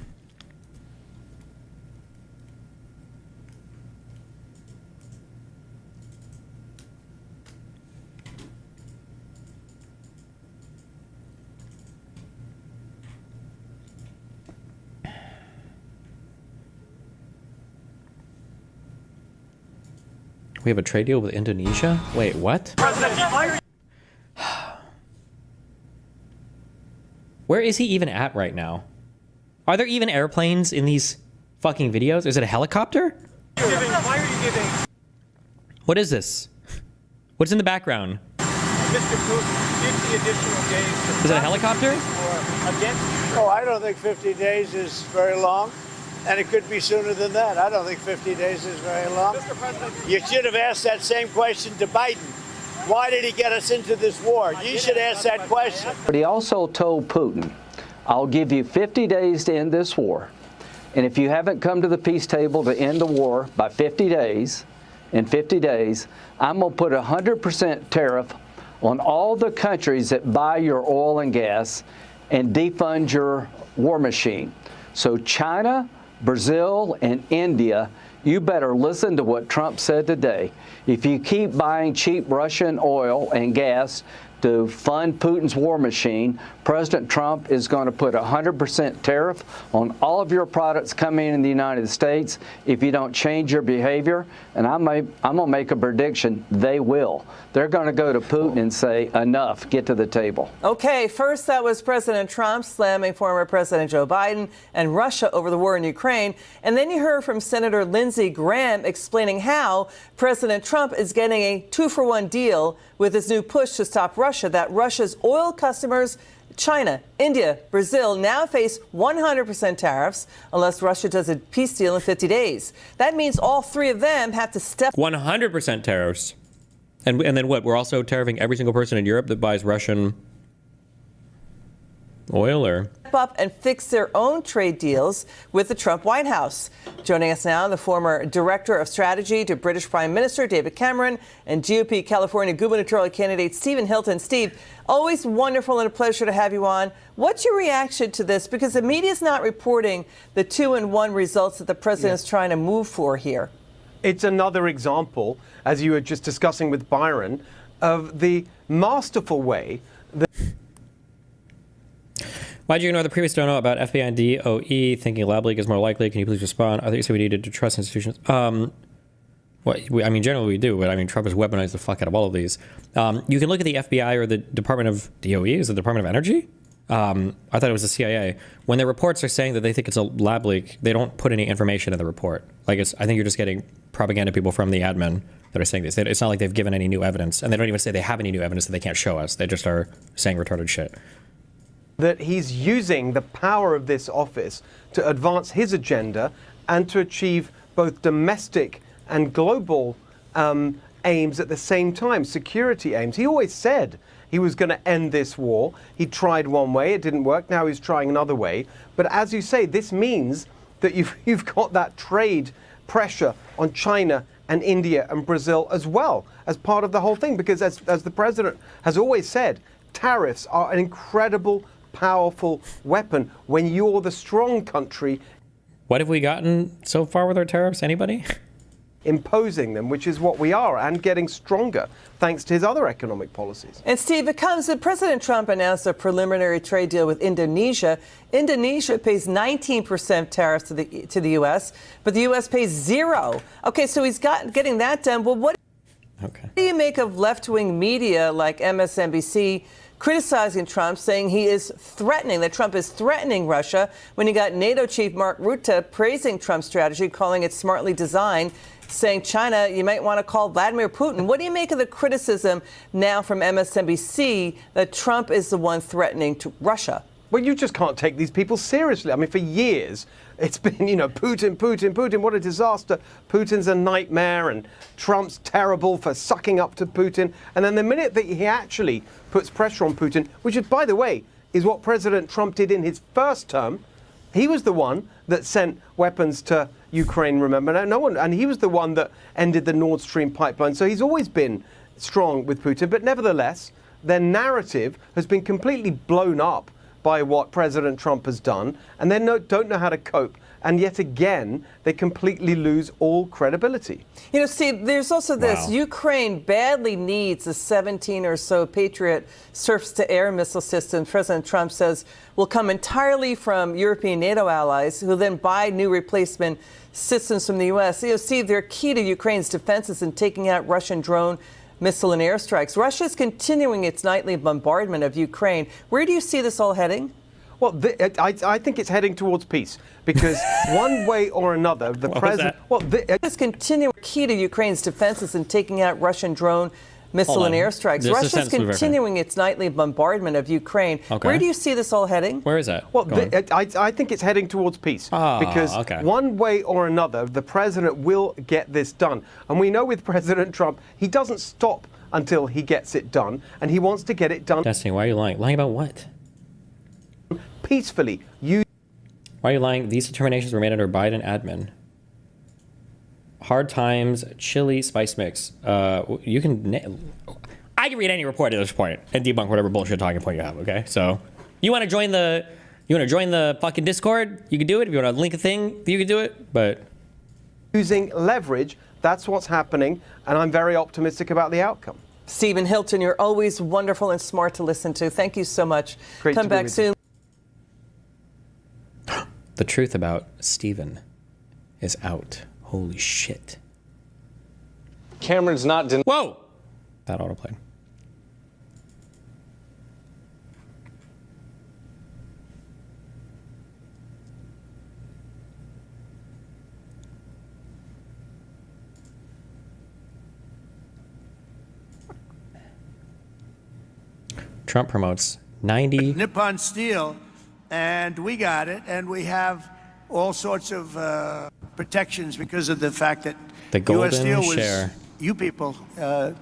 We have a trade deal with Indonesia? Wait, what? Where is he even at right now? Are there even airplanes in these fucking videos? Is it a helicopter? Why are you giving What is this? What's in the background? Mr. Putin 50 additional days? Is it a helicopter? Oh, I don't think 50 days is very long. And it could be sooner than that. I don't think 50 days is very long. You should have asked that same question to Biden. Why did he get us into this war? You should ask that question. But he also told Putin, I'll give you 50 days to end this war. And if you haven't come to the peace table to end the war by 50 days, in 50 days, I'm going to put a 100% tariff on all the countries that buy your oil and gas and defund your war machine. So China, Brazil, and India, you better listen to what Trump said today. If you keep buying cheap Russian oil and gas to fund Putin's war machine, President Trump is going to put a 100% tariff on all of your products coming in the United States if you don't change your behavior. And I'm going to make a prediction, they will. They're going to go to Putin and say, enough, get to the table. Okay, first that was President Trump slamming former President Joe Biden and Russia over the war in Ukraine. And then you heard from Senator Lindsey Graham explaining how President Trump is getting a 2-for-1 deal with his new push to stop Russia, that Russia's oil customers, China, India, Brazil, now face 100% tariffs unless Russia does a peace deal in 50 days. That means all three of them have to step 100% tariffs. And then what? We're also tariffing every single person in Europe that buys Russian oil, or? Up and fix their own trade deals with the Trump White House. Joining us now, the former Director of Strategy to British Prime Minister David Cameron and GOP California gubernatorial candidate Stephen Hilton. Steve, always wonderful and a pleasure to have you on. What's your reaction to this? Because the media is not reporting the 2-1 results that the president is trying to move for here. It's another example, as you were just discussing with Byron, of the masterful way that. Why did you ignore the previous dono about FBI and DOE thinking lab leak is more likely? Can you please respond? I think you said we needed to trust institutions. I mean, generally we do, but I mean, Trump has weaponized the fuck out of all of these. You can look at the FBI or the Department of DOE. Is it the Department of Energy? I thought it was the CIA. When their reports are saying that they think it's a lab leak, they don't put any information in the report. Like, I think you're just getting propaganda people from the admin that are saying this. It's not like they've given any new evidence, and they don't even say they have any new evidence that they can't show us. They just are saying retarded shit. That he's using the power of this office to advance his agenda and to achieve both domestic and global aims at the same time, security aims. He always said he was going to end this war. He tried one way, it didn't work. Now he's trying another way. But as you say, this means that you've got that trade pressure on China and India and Brazil as well as part of the whole thing. Because as the president has always said, tariffs are an incredible, powerful weapon when you're the strong country. What have we gotten so far with our tariffs? Anybody? Imposing them, which is what we are, and getting stronger thanks to his other economic policies. And Steve, it comes that President Trump announced a preliminary trade deal with Indonesia. Indonesia pays 19% tariffs to the U.S., but the U.S. pays 0. Okay, so he's getting that done. Well, what do you make of left-wing media like MSNBC criticizing Trump, saying that Trump is threatening Russia, when you got NATO chief Mark Rutte praising Trump's strategy, calling it smartly designed, saying, China, you might want to call Vladimir Putin. What do you make of the criticism now from MSNBC that Trump is the one threatening to Russia? Well, you just can't take these people seriously. I mean, for years, it's been, Putin, what a disaster. Putin's a nightmare, and Trump's terrible for sucking up to Putin. And then the minute that he actually puts pressure on Putin, which is, by the way, is what President Trump did in his first term, he was the one that sent weapons to Ukraine, remember? No one, and he was the one that ended the Nord Stream pipeline. So he's always been strong with Putin. But nevertheless, their narrative has been completely blown up by what President Trump has done, and they don't know how to cope. And yet again, they completely lose all credibility. You know, Steve, there's also this. Wow. Ukraine badly needs the 17 or so Patriot surface-to-air missile systems President Trump says will come entirely from European NATO allies, who then buy new replacement systems from the U.S. You know, Steve, they're key to Ukraine's defenses in taking out Russian drone, missile and airstrikes. Russia is continuing its nightly bombardment of Ukraine. Where do you see this all heading? Well, I think it's heading towards peace, because one way or another, the president. Is continuing key to Ukraine's defenses in taking out Russian drone, missile and airstrikes. Russia is continuing its nightly bombardment of Ukraine. Okay. Where do you see this all heading? Where is that? Well, I think it's heading towards peace, because one way or another, the president will get this done. And we know with President Trump, he doesn't stop until he gets it done, and he wants to get it done. Destiny, why are you lying? Lying about what? Peacefully. Why are you lying? These determinations were made under Biden admin. Hard times, chili, spice mix. You can. I can read any report at this point and debunk whatever bullshit talking point you have. Okay, so you want to join the fucking Discord? You can do it. If you want to link a thing, you can do it. But using leverage, that's what's happening, and I'm very optimistic about the outcome. Stephen Hilton, you're always wonderful and smart to listen to. Thank you so much. Great Come back soon. The truth about Stephen is out. Holy shit. Cameron's not denying. Whoa! That autoplayed. Trump promotes 90. Nippon Steel, and we got it, and we have all sorts of protections because of the fact that the golden U.S. Steel was, share. You people,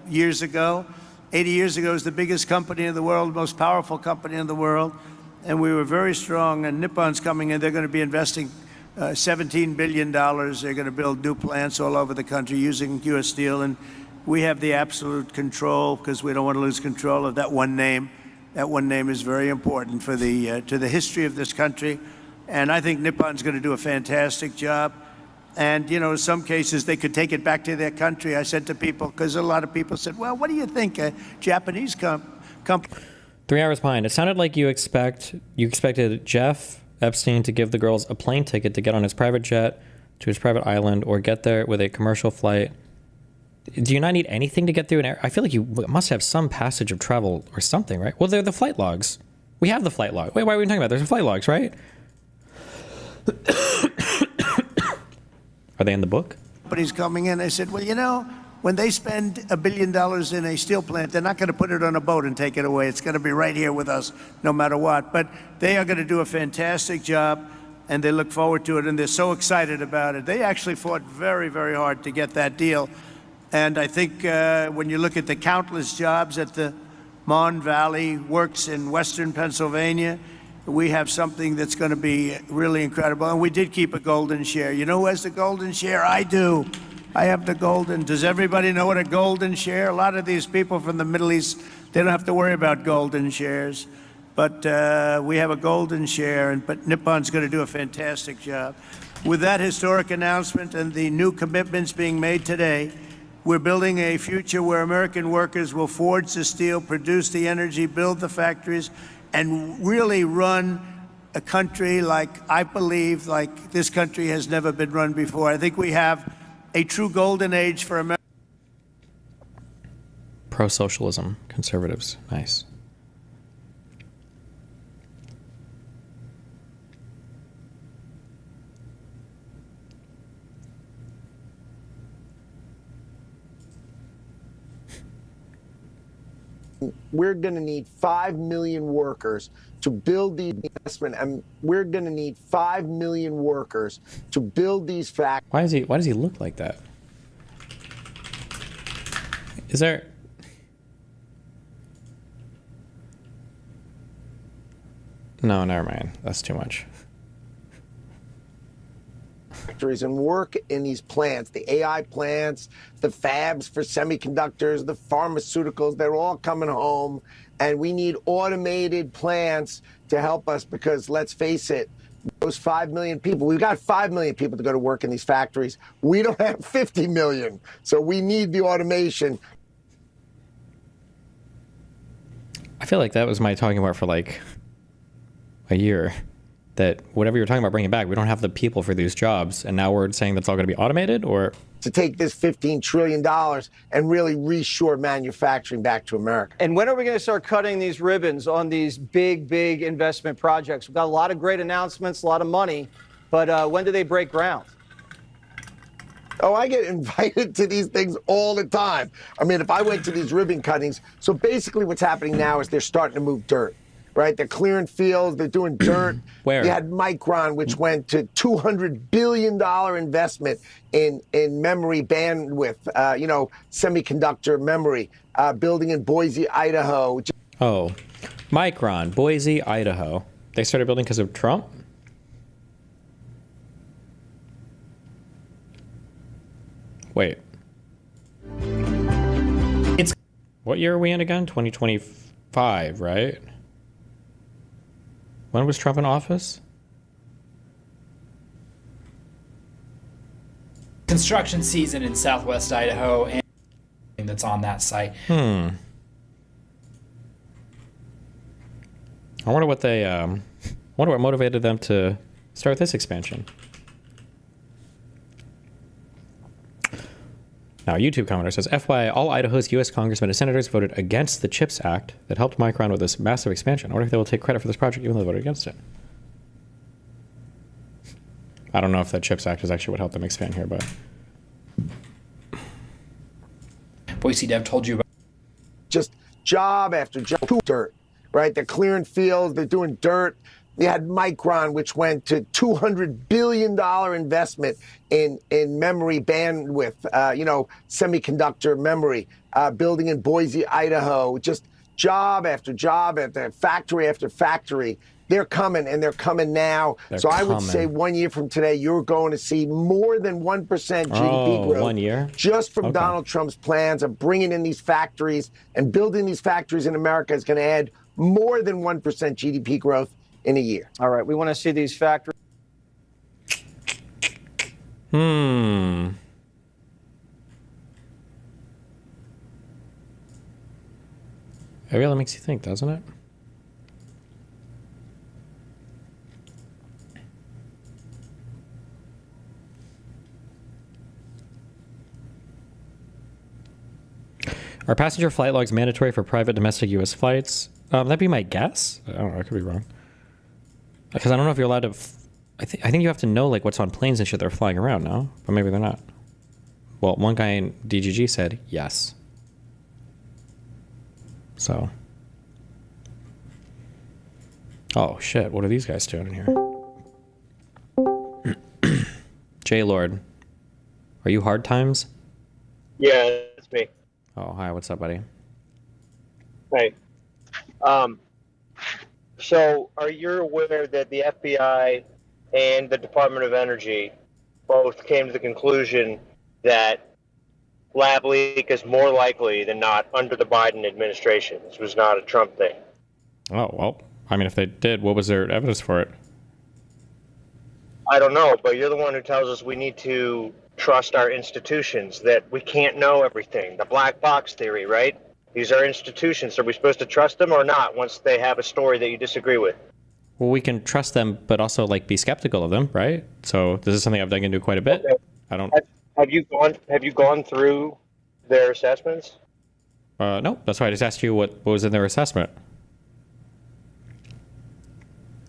years ago, 80 years ago, was the biggest company in the world, most powerful company in the world, and we were very strong. And Nippon's coming in; they're going to be investing $17 billion. They're going to build new plants all over the country using U.S. Steel, and we have the absolute control because we don't want to lose control of that one name. That one name is very important for the to the history of this country. And I think Nippon's going to do a fantastic job. And, you know, in some cases, they could take it back to their country. I said to people, because a lot of people said, well, what do you think a Japanese company? 3 hours behind. It sounded like you expected Jeff Epstein to give the girls a plane ticket to get on his private jet to his private island or get there with a commercial flight. Do you not need anything to get through an air? I feel like you must have some passage of travel or something, right? Well, they're the flight logs. We have the flight log. Wait, why are we talking about? There's the flight logs, right? Are they in the book? But he's coming in. I said, well, you know, when they spend $1 billion in a steel plant, they're not going to put it on a boat and take it away. It's going to be right here with us, no matter what. But they are going to do a fantastic job, and they look forward to it, and they're so excited about it. They actually fought very, very hard to get that deal. And I think when you look at the countless jobs at the Mon Valley Works in western Pennsylvania, we have something that's going to be really incredible. And we did keep a golden share. You know who has the golden share? I do. I have the golden. Does everybody know what a golden share? A lot of these people from the Middle East, they don't have to worry about golden shares. But we have a golden share, but Nippon's going to do a fantastic job. With that historic announcement and the new commitments being made today, we're building a future where American workers will forge the steel, produce the energy, build the factories, and really run a country like I believe like this country has never been run before. I think we have a true golden age for America. Pro-socialism, conservatives, nice. We're going to need 5 million workers to build the investment, and we're going to need 5 million workers to build these factories. Why does he look like that? Is there... No, never mind. That's too much. Factories and work in these plants, the AI plants, the fabs for semiconductors, the pharmaceuticals, they're all coming home. And we need automated plants to help us because, let's face it, those 5 million people, we've got 5 million people to go to work in these factories. We don't have 50 million. So we need the automation. I feel like that was my talking about for like a year. That whatever you're talking about bringing back, we don't have the people for these jobs. And now we're saying that's all going to be automated, or? To take this $15 trillion and really reshore manufacturing back to America. And when are we going to start cutting these ribbons on these big investment projects? We've got a lot of great announcements, a lot of money, but when do they break ground? Oh, I get invited to these things all the time. I mean, if I went to these ribbon cuttings, so basically what's happening now is they're starting to move dirt. Right, they're clearing fields, they're doing dirt. Where? You had Micron, which went to $200 billion investment in memory bandwidth, semiconductor memory, building in Boise, Idaho. Oh, Micron, Boise, Idaho. They started building because of Trump? Wait. What year are we in again? 2025, right? When was Trump in office? Construction season in Southwest Idaho, and that's on that site. I wonder what they wonder what motivated them to start this expansion. Now, a YouTube commenter says, FYI, all Idaho's U.S. congressmen and senators voted against the CHIPS Act that helped Micron with this massive expansion. I wonder if they will take credit for this project even though they voted against it. I don't know if that CHIPS Act is actually what helped them expand here, but... Boise Dev told you about... Just job after job, dirt, right? They're clearing fields, they're doing dirt. You had Micron, which went to $200 billion investment in memory bandwidth, semiconductor memory, building in Boise, Idaho. Just job after job after factory after factory. They're coming, and they're coming now. So I would say 1 year from today, you're going to see more than 1% GDP growth. 1 year? Just from Donald Trump's plans of bringing in these factories and building these factories in America is going to add more than 1% GDP growth in a year. All right, we want to see these factories. Maybe that makes you think, doesn't it? Are passenger flight logs mandatory for private domestic U.S. flights? That'd be my guess. I don't know. I could be wrong. Because I don't know if you're allowed to... I think you have to know like what's on planes and shit that are flying around now. But maybe they're not. Well, one guy in DGG said yes. So... Oh, shit. What are these guys doing in here? J-Lord. Are you Hard Times? Yeah, it's me. Oh, hi. What's up, buddy? Hey. So, are you aware that the FBI and the Department of Energy both came to the conclusion that lab leak is more likely than not under the Biden administration? This was not a Trump thing. Oh, well, I mean, if they did, what was their evidence for it? I don't know, but you're the one who tells us we need to trust our institutions, that we can't know everything. The black box theory, right? These are institutions. Are we supposed to trust them or not once they have a story that you disagree with? Well, we can trust them, but also like be skeptical of them, right? So this is something I've dug into quite a bit. Okay. I don't. Have you gone through their assessments? No, that's why I just asked you what was in their assessment.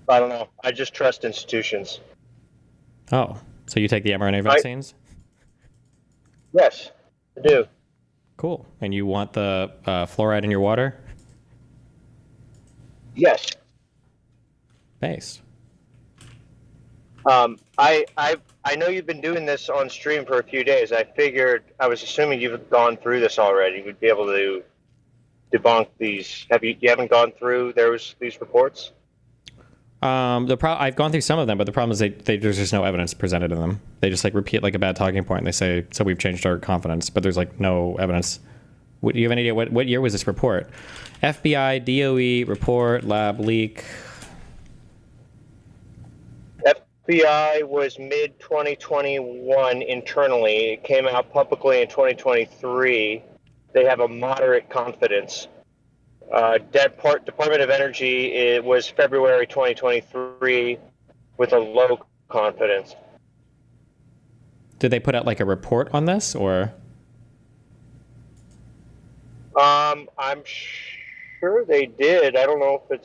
I don't know. I just trust institutions. Oh, so you take the mRNA vaccines? Yes, I do. Cool. And you want the fluoride in your water? Yes. Based. I know you've been doing this on stream for a few days. I was assuming you've gone through this already. You would be able to debunk these. You haven't gone through these reports? I've gone through some of them, but the problem is there's just no evidence presented in them. They just like repeat like a bad talking point and they say, so we've changed our confidence, but there's like no evidence. Do you have any idea what year was this report? FBI, DOE report, lab leak. FBI was mid 2021 internally. It came out publicly in 2023. They have a moderate confidence. Department of Energy, it was February 2023 with a low confidence. Did they put out like a report on this or? I'm sure they did. I don't know if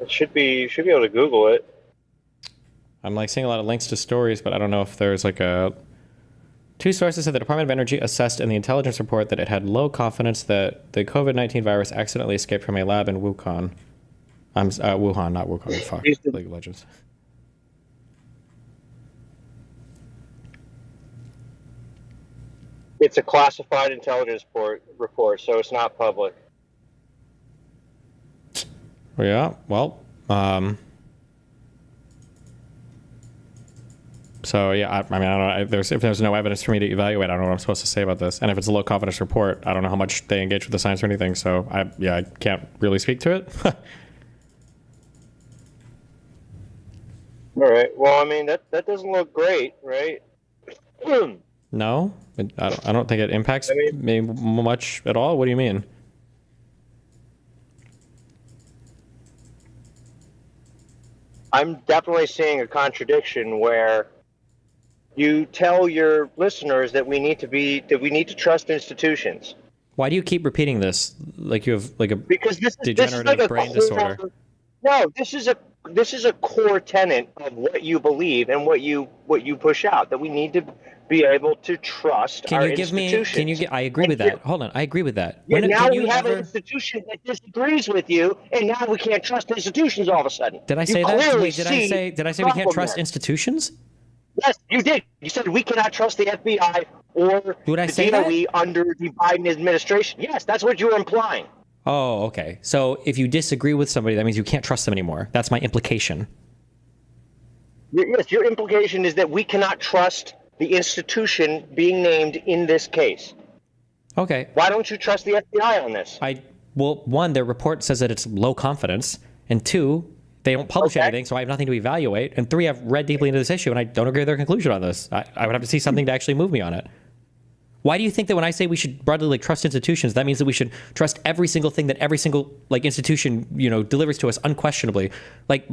it should be able to Google it. I'm like seeing a lot of links to stories, but I don't know if there's like a. Two sources said the Department of Energy assessed in the intelligence report that it had low confidence that the COVID-19 virus accidentally escaped from a lab in Wuhan. Wuhan, not Wuhan. Fuck. League of Legends. It's a classified intelligence report, so it's not public. Yeah, well, so yeah, I mean, I don't know. If there's no evidence for me to evaluate, I don't know what I'm supposed to say about this. And if it's a low confidence report, I don't know how much they engage with the science or anything. So I can't really speak to it. All right. Well, I mean, that doesn't look great, right? No, I don't think it impacts me much at all. What do you mean? I'm definitely seeing a contradiction where you tell your listeners that we need to trust institutions. Why do you keep repeating this? Like you have like a degenerative like brain disorder. No, this is a core tenet of what you believe and what you push out, that we need to be able to trust our institutions. I agree with that. Hold on, I agree with that. Yeah, now we have an institution that disagrees with you, and now we can't trust institutions all of a sudden. Did I say that? Wait, did I say we can't trust institutions? Yes, you did. You said we cannot trust the FBI or the DOE under the Biden administration. Yes, that's what you were implying. Oh, okay. So if you disagree with somebody, that means you can't trust them anymore. That's my implication. Yes, your implication is that we cannot trust the institution being named in this case. Okay. Why don't you trust the FBI on this? Well, one, their report says that it's low confidence, and two, they don't publish anything, so I have nothing to evaluate, and three, I've read deeply into this issue, and I don't agree with their conclusion on this. I would have to see something to actually move me on it. Why do you think that when I say we should broadly trust institutions, that means that we should trust every single thing that every single institution delivers to us unquestionably? Like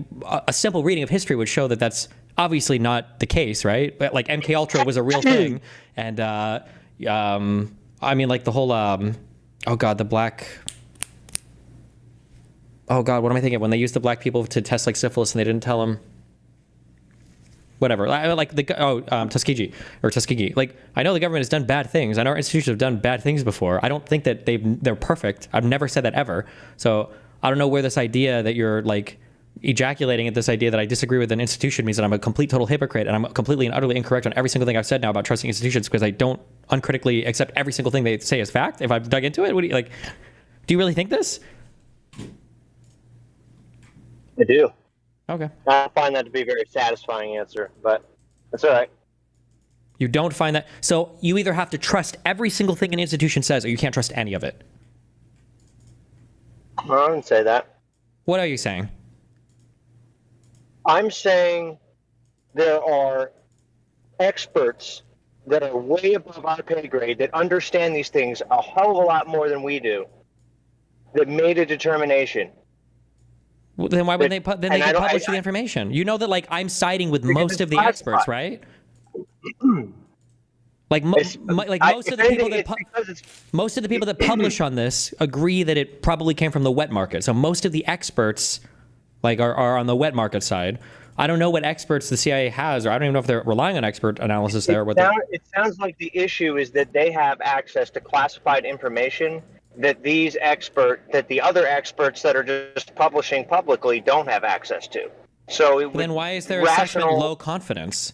a simple reading of history would show that that's obviously not the case, right? But like MK Ultra was a real thing, and I mean like the whole what am I thinking? When they used the black people to test like syphilis and they didn't tell them. Whatever, like Tuskegee. Like, I know the government has done bad things. I know our institutions have done bad things before. I don't think that they're perfect. I've never said that ever. So I don't know where this idea that you're like ejaculating at this idea that I disagree with an institution means that I'm a complete total hypocrite and I'm completely and utterly incorrect on every single thing I've said now about trusting institutions because I don't uncritically accept every single thing they say as fact. If I've dug into it, do you really think this? I do. Okay. I find that to be a very satisfying answer, but that's all right. You don't find that? So you either have to trust every single thing an institution says or you can't trust any of it. I didn't say that. What are you saying? I'm saying there are experts that are way above our pay grade that understand these things a hell of a lot more than we do that made a determination. Well, then why would they publish the information? You know that like I'm siding with most of the experts, right? Most of the people that publish on this agree that it probably came from the wet market. So most of the experts are on the wet market side. I don't know what experts the CIA has, or I don't even know if they're relying on expert analysis there. It sounds like the issue is that they have access to classified information that the other experts that are just publishing publicly don't have access to. So it would Then why is their assessment low confidence?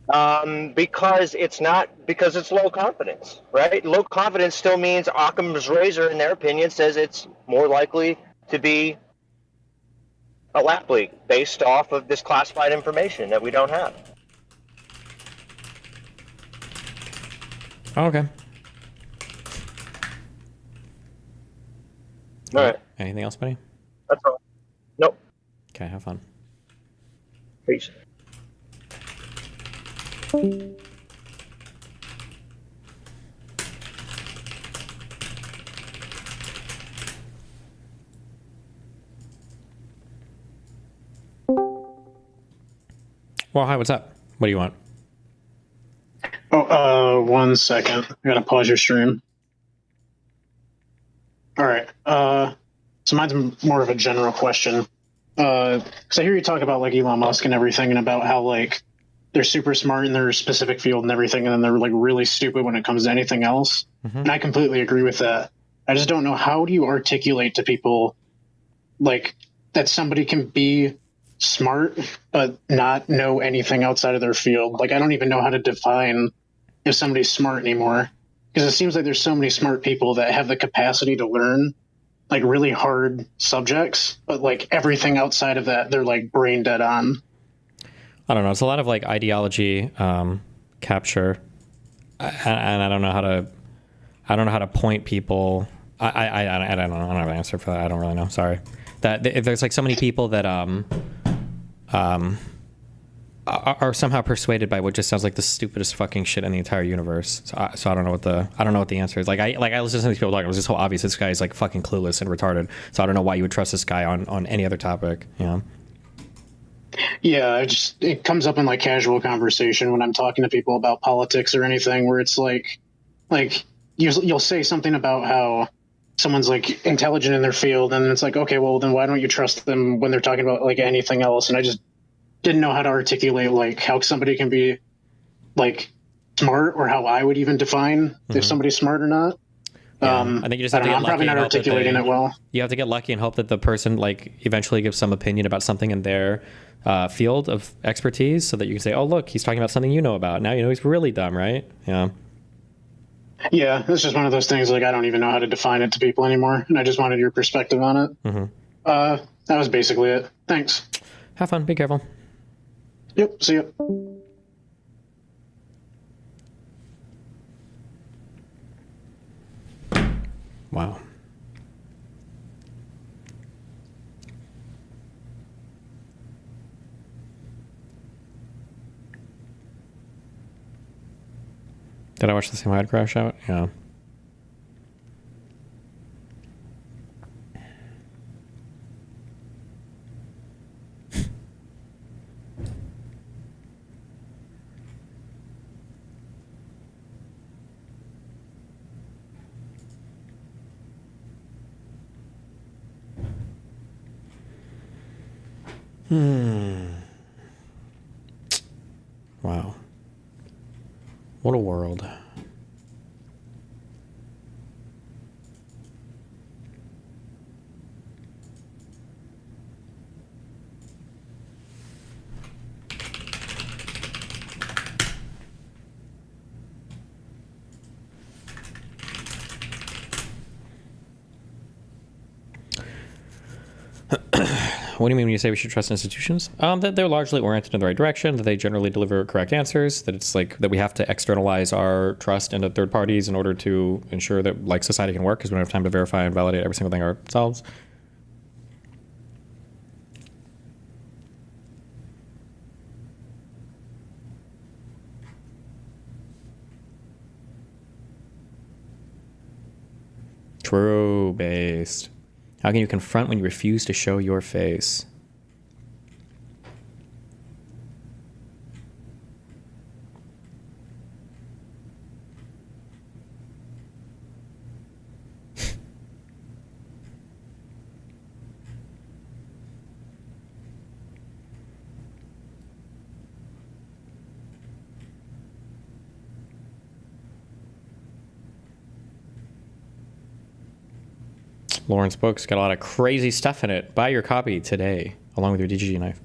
Because it's low confidence, right? Low confidence still means Occam's razor, in their opinion, says it's more likely to be a lap leak based off of this classified information that we don't have. Okay. All right. Anything else, buddy? That's all. Nope. Okay, have fun. Peace. Well, hi, what's up? What do you want? Oh, 1 second. I gotta pause your stream. All right. So mine's more of a general question. So I hear you talk about like Elon Musk and everything, and about how like they're super smart in their specific field and everything, and then they're like really stupid when it comes to anything else. And I completely agree with that. I just don't know, how do you articulate to people like that somebody can be smart but not know anything outside of their field? Like, I don't even know how to define if somebody's smart anymore, because it seems like there's so many smart people that have the capacity to learn like really hard subjects, but like everything outside of that they're like brain dead on. I don't know. It's a lot of like ideology capture, and I don't know how to point people. I don't know. I don't have an answer for that. I don't really know. Sorry. That there's like so many people that are somehow persuaded by what just sounds like the stupidest fucking shit in the entire universe. So I don't know what the answer is. I listen to these people talking. It was just so obvious this guy is like fucking clueless and retarded. So I don't know why you would trust this guy on any other topic. You know? Yeah, it comes up in like casual conversation when I'm talking to people about politics or anything, where it's like you'll say something about how someone's like intelligent in their field, and it's like, okay, well then why don't you trust them when they're talking about like anything else? And I just didn't know how to articulate like how somebody can be like smart, or how I would even define if somebody's smart or not. I think you just have to get I'm lucky. probably not and hope that articulating it well. You have to get lucky and hope that the person like eventually gives some opinion about something in their field of expertise, so that you can say, oh look, he's talking about something you know about. Now you know he's really dumb, right? Yeah. Yeah, it's just one of those things, like I don't even know how to define it to people anymore, and I just wanted your perspective on it. That was basically it. Thanks. Have fun. Be careful. Yep, see you. Wow. Did I watch the same hide crash out? Yeah. Wow. What a world. What do you mean when you say we should trust institutions? That they're largely oriented in the right direction, that they generally deliver correct answers, that it's like that we have to externalize our trust into third parties in order to ensure that like society can work, because we don't have time to verify and validate every single thing ourselves. True based. How can you confront when you refuse to show your face? Lauren's book's got a lot of crazy stuff in it. Buy your copy today, along with your DGG knife.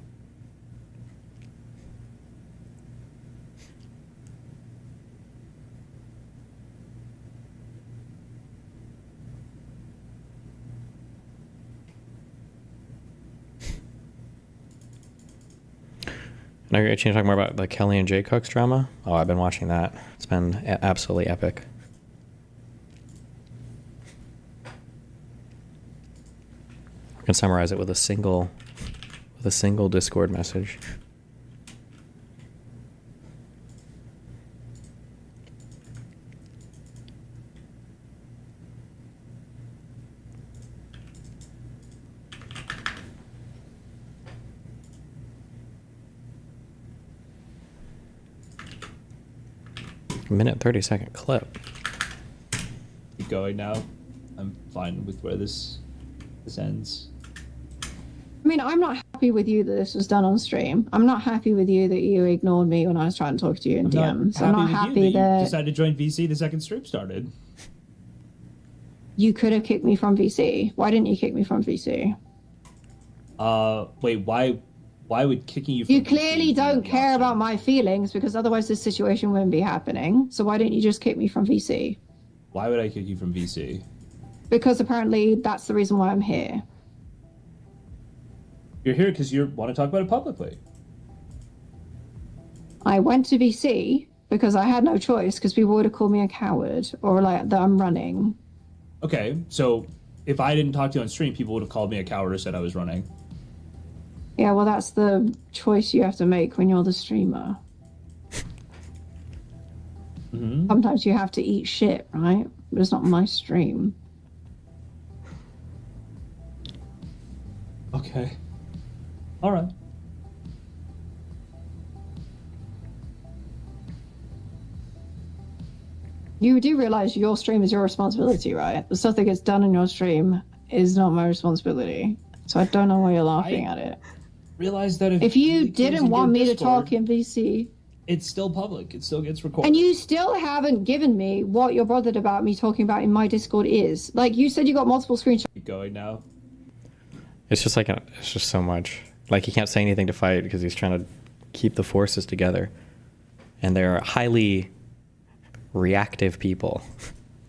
Now you're itching to talk more about the Kelly and Jay Cooks drama? Oh, I've been watching that. It's been absolutely epic. I can summarize it with a single Discord message. Minute 30-second clip. Keep going now. I'm fine with where this ends. I mean, I'm not happy with you that this was done on stream. I'm not happy with you that you ignored me when I was trying to talk to you in DMs. I'm not happy that you decided to join VC the second stream started. you could have kicked me from VC. Why didn't you kick me from VC? Wait, why would kicking you from You clearly don't care about my feelings, because otherwise this situation wouldn't be happening. So why didn't you just kick me from VC? Why would I kick you from VC? Because apparently that's the reason why I'm here. You're here because you want to talk about it publicly. I went to VC because I had no choice, because people would have called me a coward or like that I'm running. Okay, so if I didn't talk to you on stream, people would have called me a coward or said I was running. Yeah, well, that's the choice you have to make when you're the streamer. Mm-hmm. Sometimes you have to eat shit, right? But it's not my stream. Okay. All right. You do realize your stream is your responsibility, right? The stuff that gets done in your stream is not my responsibility. So I don't know why you're laughing at it. Realize that if you didn't want me to talk in VC, it's still public. It still gets recorded. and you still haven't given me what you're bothered about me talking about in my Discord is. Like, you said you got multiple screenshots. Keep going now. It's just like it's just so much. Like, he can't say anything to fight because he's trying to keep the forces together, and they're highly reactive people,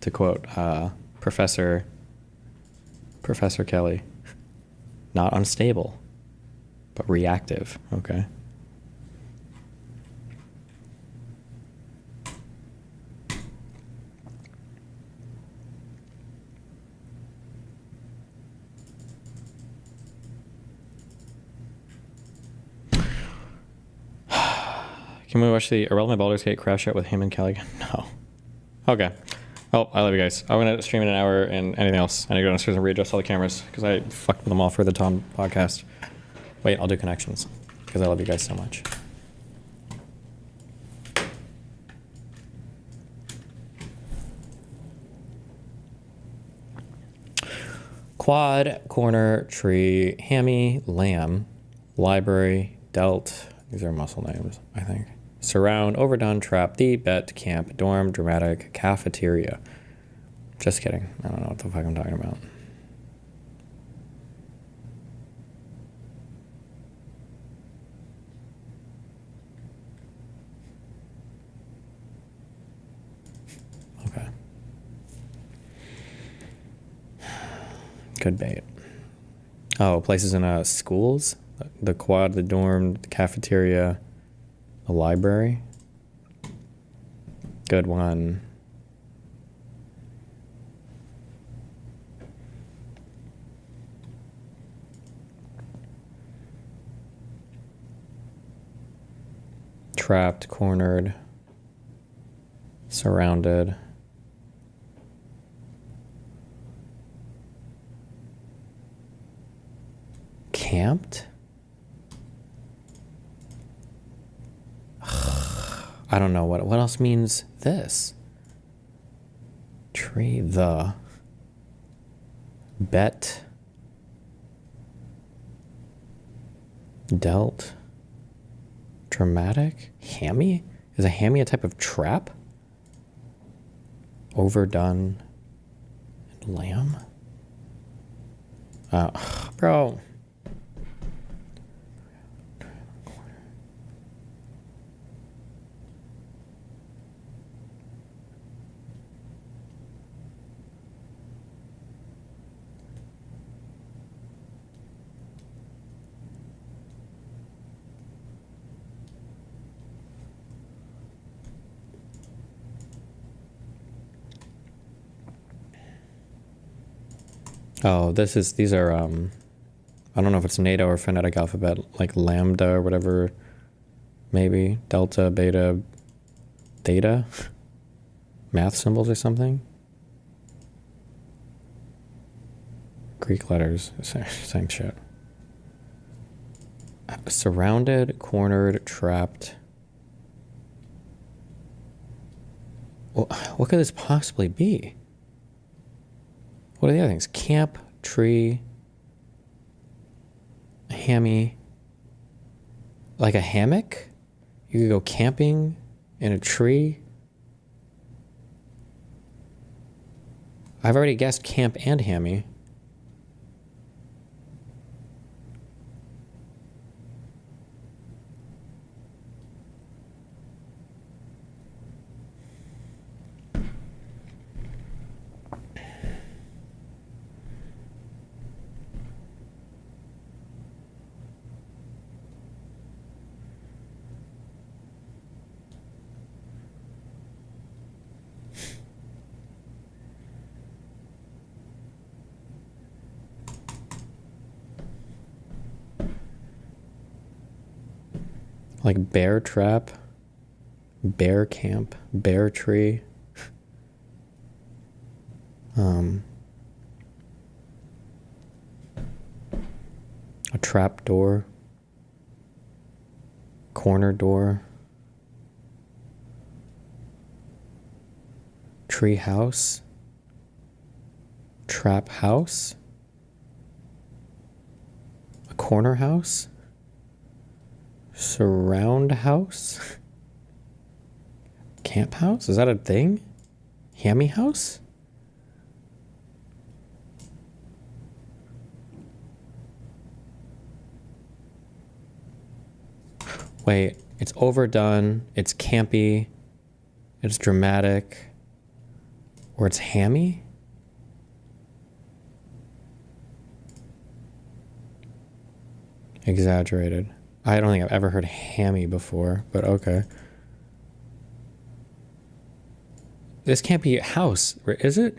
to quote Professor Kelly. Not unstable, but reactive. Okay. Can we watch the Irrelevant Baldur's Gate crash out with him and Kelly again? No. Okay. Well, I love you guys. I'm going to stream in an hour and anything else. I need to go downstairs and readjust all the cameras because I fucked with them all for the Tom podcast. Wait, I'll do connections because I love you guys so much. Quad, corner, tree, hammy, lamb, library, delt. These are muscle names, I think. Surround, overdone, trap, the, bet, camp, dorm, dramatic, cafeteria. Just kidding. I don't know what the fuck I'm talking about. Okay. Good bait. Oh, places in schools? The quad, the dorm, the cafeteria, the library. Good one. Trapped, cornered, surrounded. Camped? I don't know what else means this. Tree, the, bet, dealt, dramatic, hammy? Is a hammy a type of trap? Overdone, and lamb? Bro. Oh, these are, I don't know if it's NATO or phonetic alphabet, like lambda or whatever, maybe, delta, beta, theta, math symbols or something. Greek letters, same shit. Surrounded, cornered, trapped. Well, what could this possibly be? What are the other things? Camp, tree, hammy. Like a hammock? You could go camping in a tree? I've already guessed camp and hammy. Like bear trap, bear camp, bear tree. A trap door, corner door, tree house, trap house, a corner house. Surround house? Camp house? Is that a thing? Hammy house? Wait, it's overdone, it's campy, it's dramatic, or it's hammy? Exaggerated. I don't think I've ever heard hammy before, but okay. This can't be a house, is it?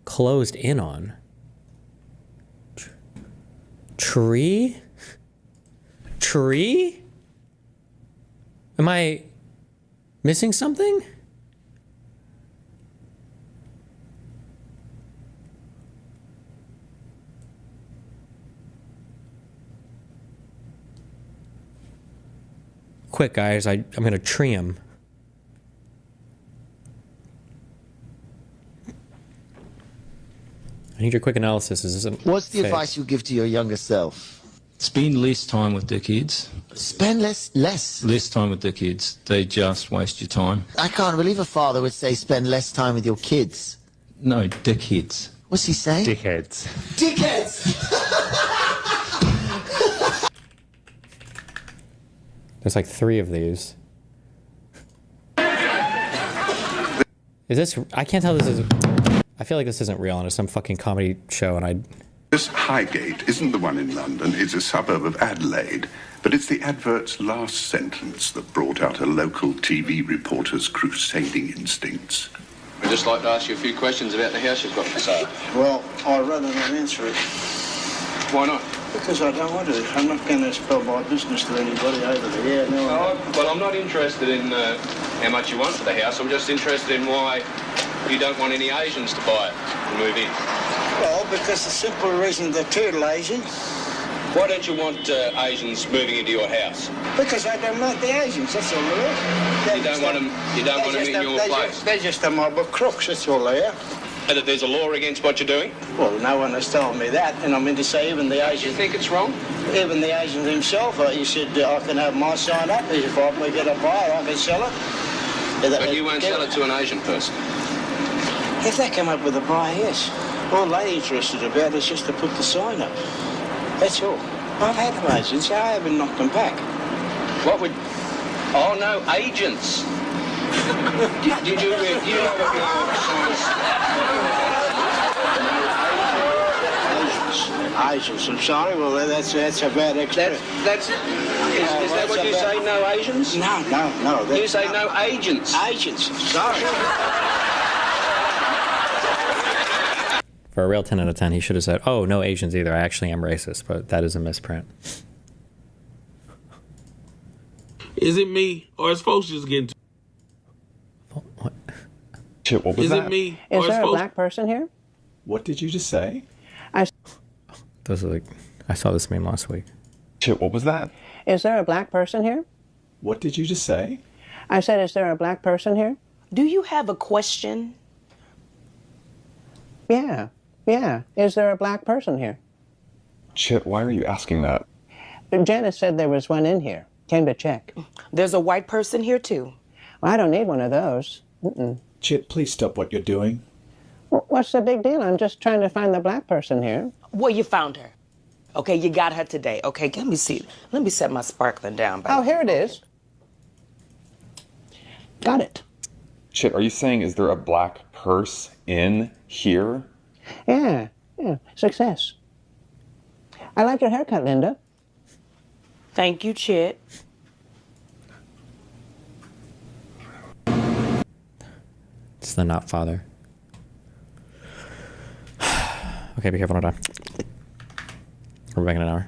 Closed in on. Tree? Tree? Am I missing something? Quick, guys, I'm going to tree him. I need your quick analysis. What's the advice you give to your younger self? Spend less time with the kids. Spend less? Less time with the kids. They just waste your time. I can't believe a father would say spend less time with your kids. No, dickheads. What's he saying? Dickheads. Dickheads! There's like 3 of these. Is this... I can't tell this is... I feel like this isn't real and it's some fucking comedy show and I... This Highgate isn't the one in London, it's a suburb of Adelaide. But it's the advert's last sentence that brought out a local TV reporter's crusading instincts. I'd just like to ask you a few questions about the house you've got for sale. Well, I'd rather not answer it. Why not? Because I don't want to. I'm not going to spell my business to anybody over there. Yeah, no. Well, I'm not interested in how much you want for the house. I'm just interested in why you don't want any Asians to buy it and move in. Well, because the simple reason they're turtle Asian. Why don't you want Asians moving into your house? Because I don't like the Asians, that's all it is. You don't want them in your place? They're just a mob of crooks, that's all they are. And that there's a law against what you're doing? Well, no one has told me that, and I mean to say even the Asians... You think it's wrong? Even the Asians himself, he said I can have my sign up, if we get a buyer, I can sell it. But you won't sell it to an Asian person? If they come up with a buyer, yes. All they're interested about is just to put the sign up. That's all. I've had them agents. I haven't knocked them back. What would... Oh, no, agents. do you know what Asians. I'm sorry. Well, that's a bad expression. Is that what you say, no Asians? No. You say no agents. Agents. Sorry. For a real 10 out of 10, he should have said, oh, no Asians either. I actually am racist, but that is a misprint. Is it me, or is folks just getting... What? Shit, what was Is that? it me? Is there a black person here? What did you just say? Those are like, I saw this meme last week. Shit, what was that? Is there a black person here? What did you just say? I said, is there a black person here? Do you have a question? Yeah. Is there a black person here? Shit, why are you asking that? Janice said there was one in here. Came to check. There's a white person here too. Well, I don't need one of those. Chit, please stop what you're doing. What's the big deal? I'm just trying to find the black person here. Well, you found her. Okay, you got her today. Okay, let me see. Let me set my sparkling down. Oh, here it is. Got it. Chit, are you saying is there a black purse in here? Yeah. Success. I like your haircut, Linda. Thank you, Chit. It's the not father. Okay, be careful, don't die. We're back in an hour.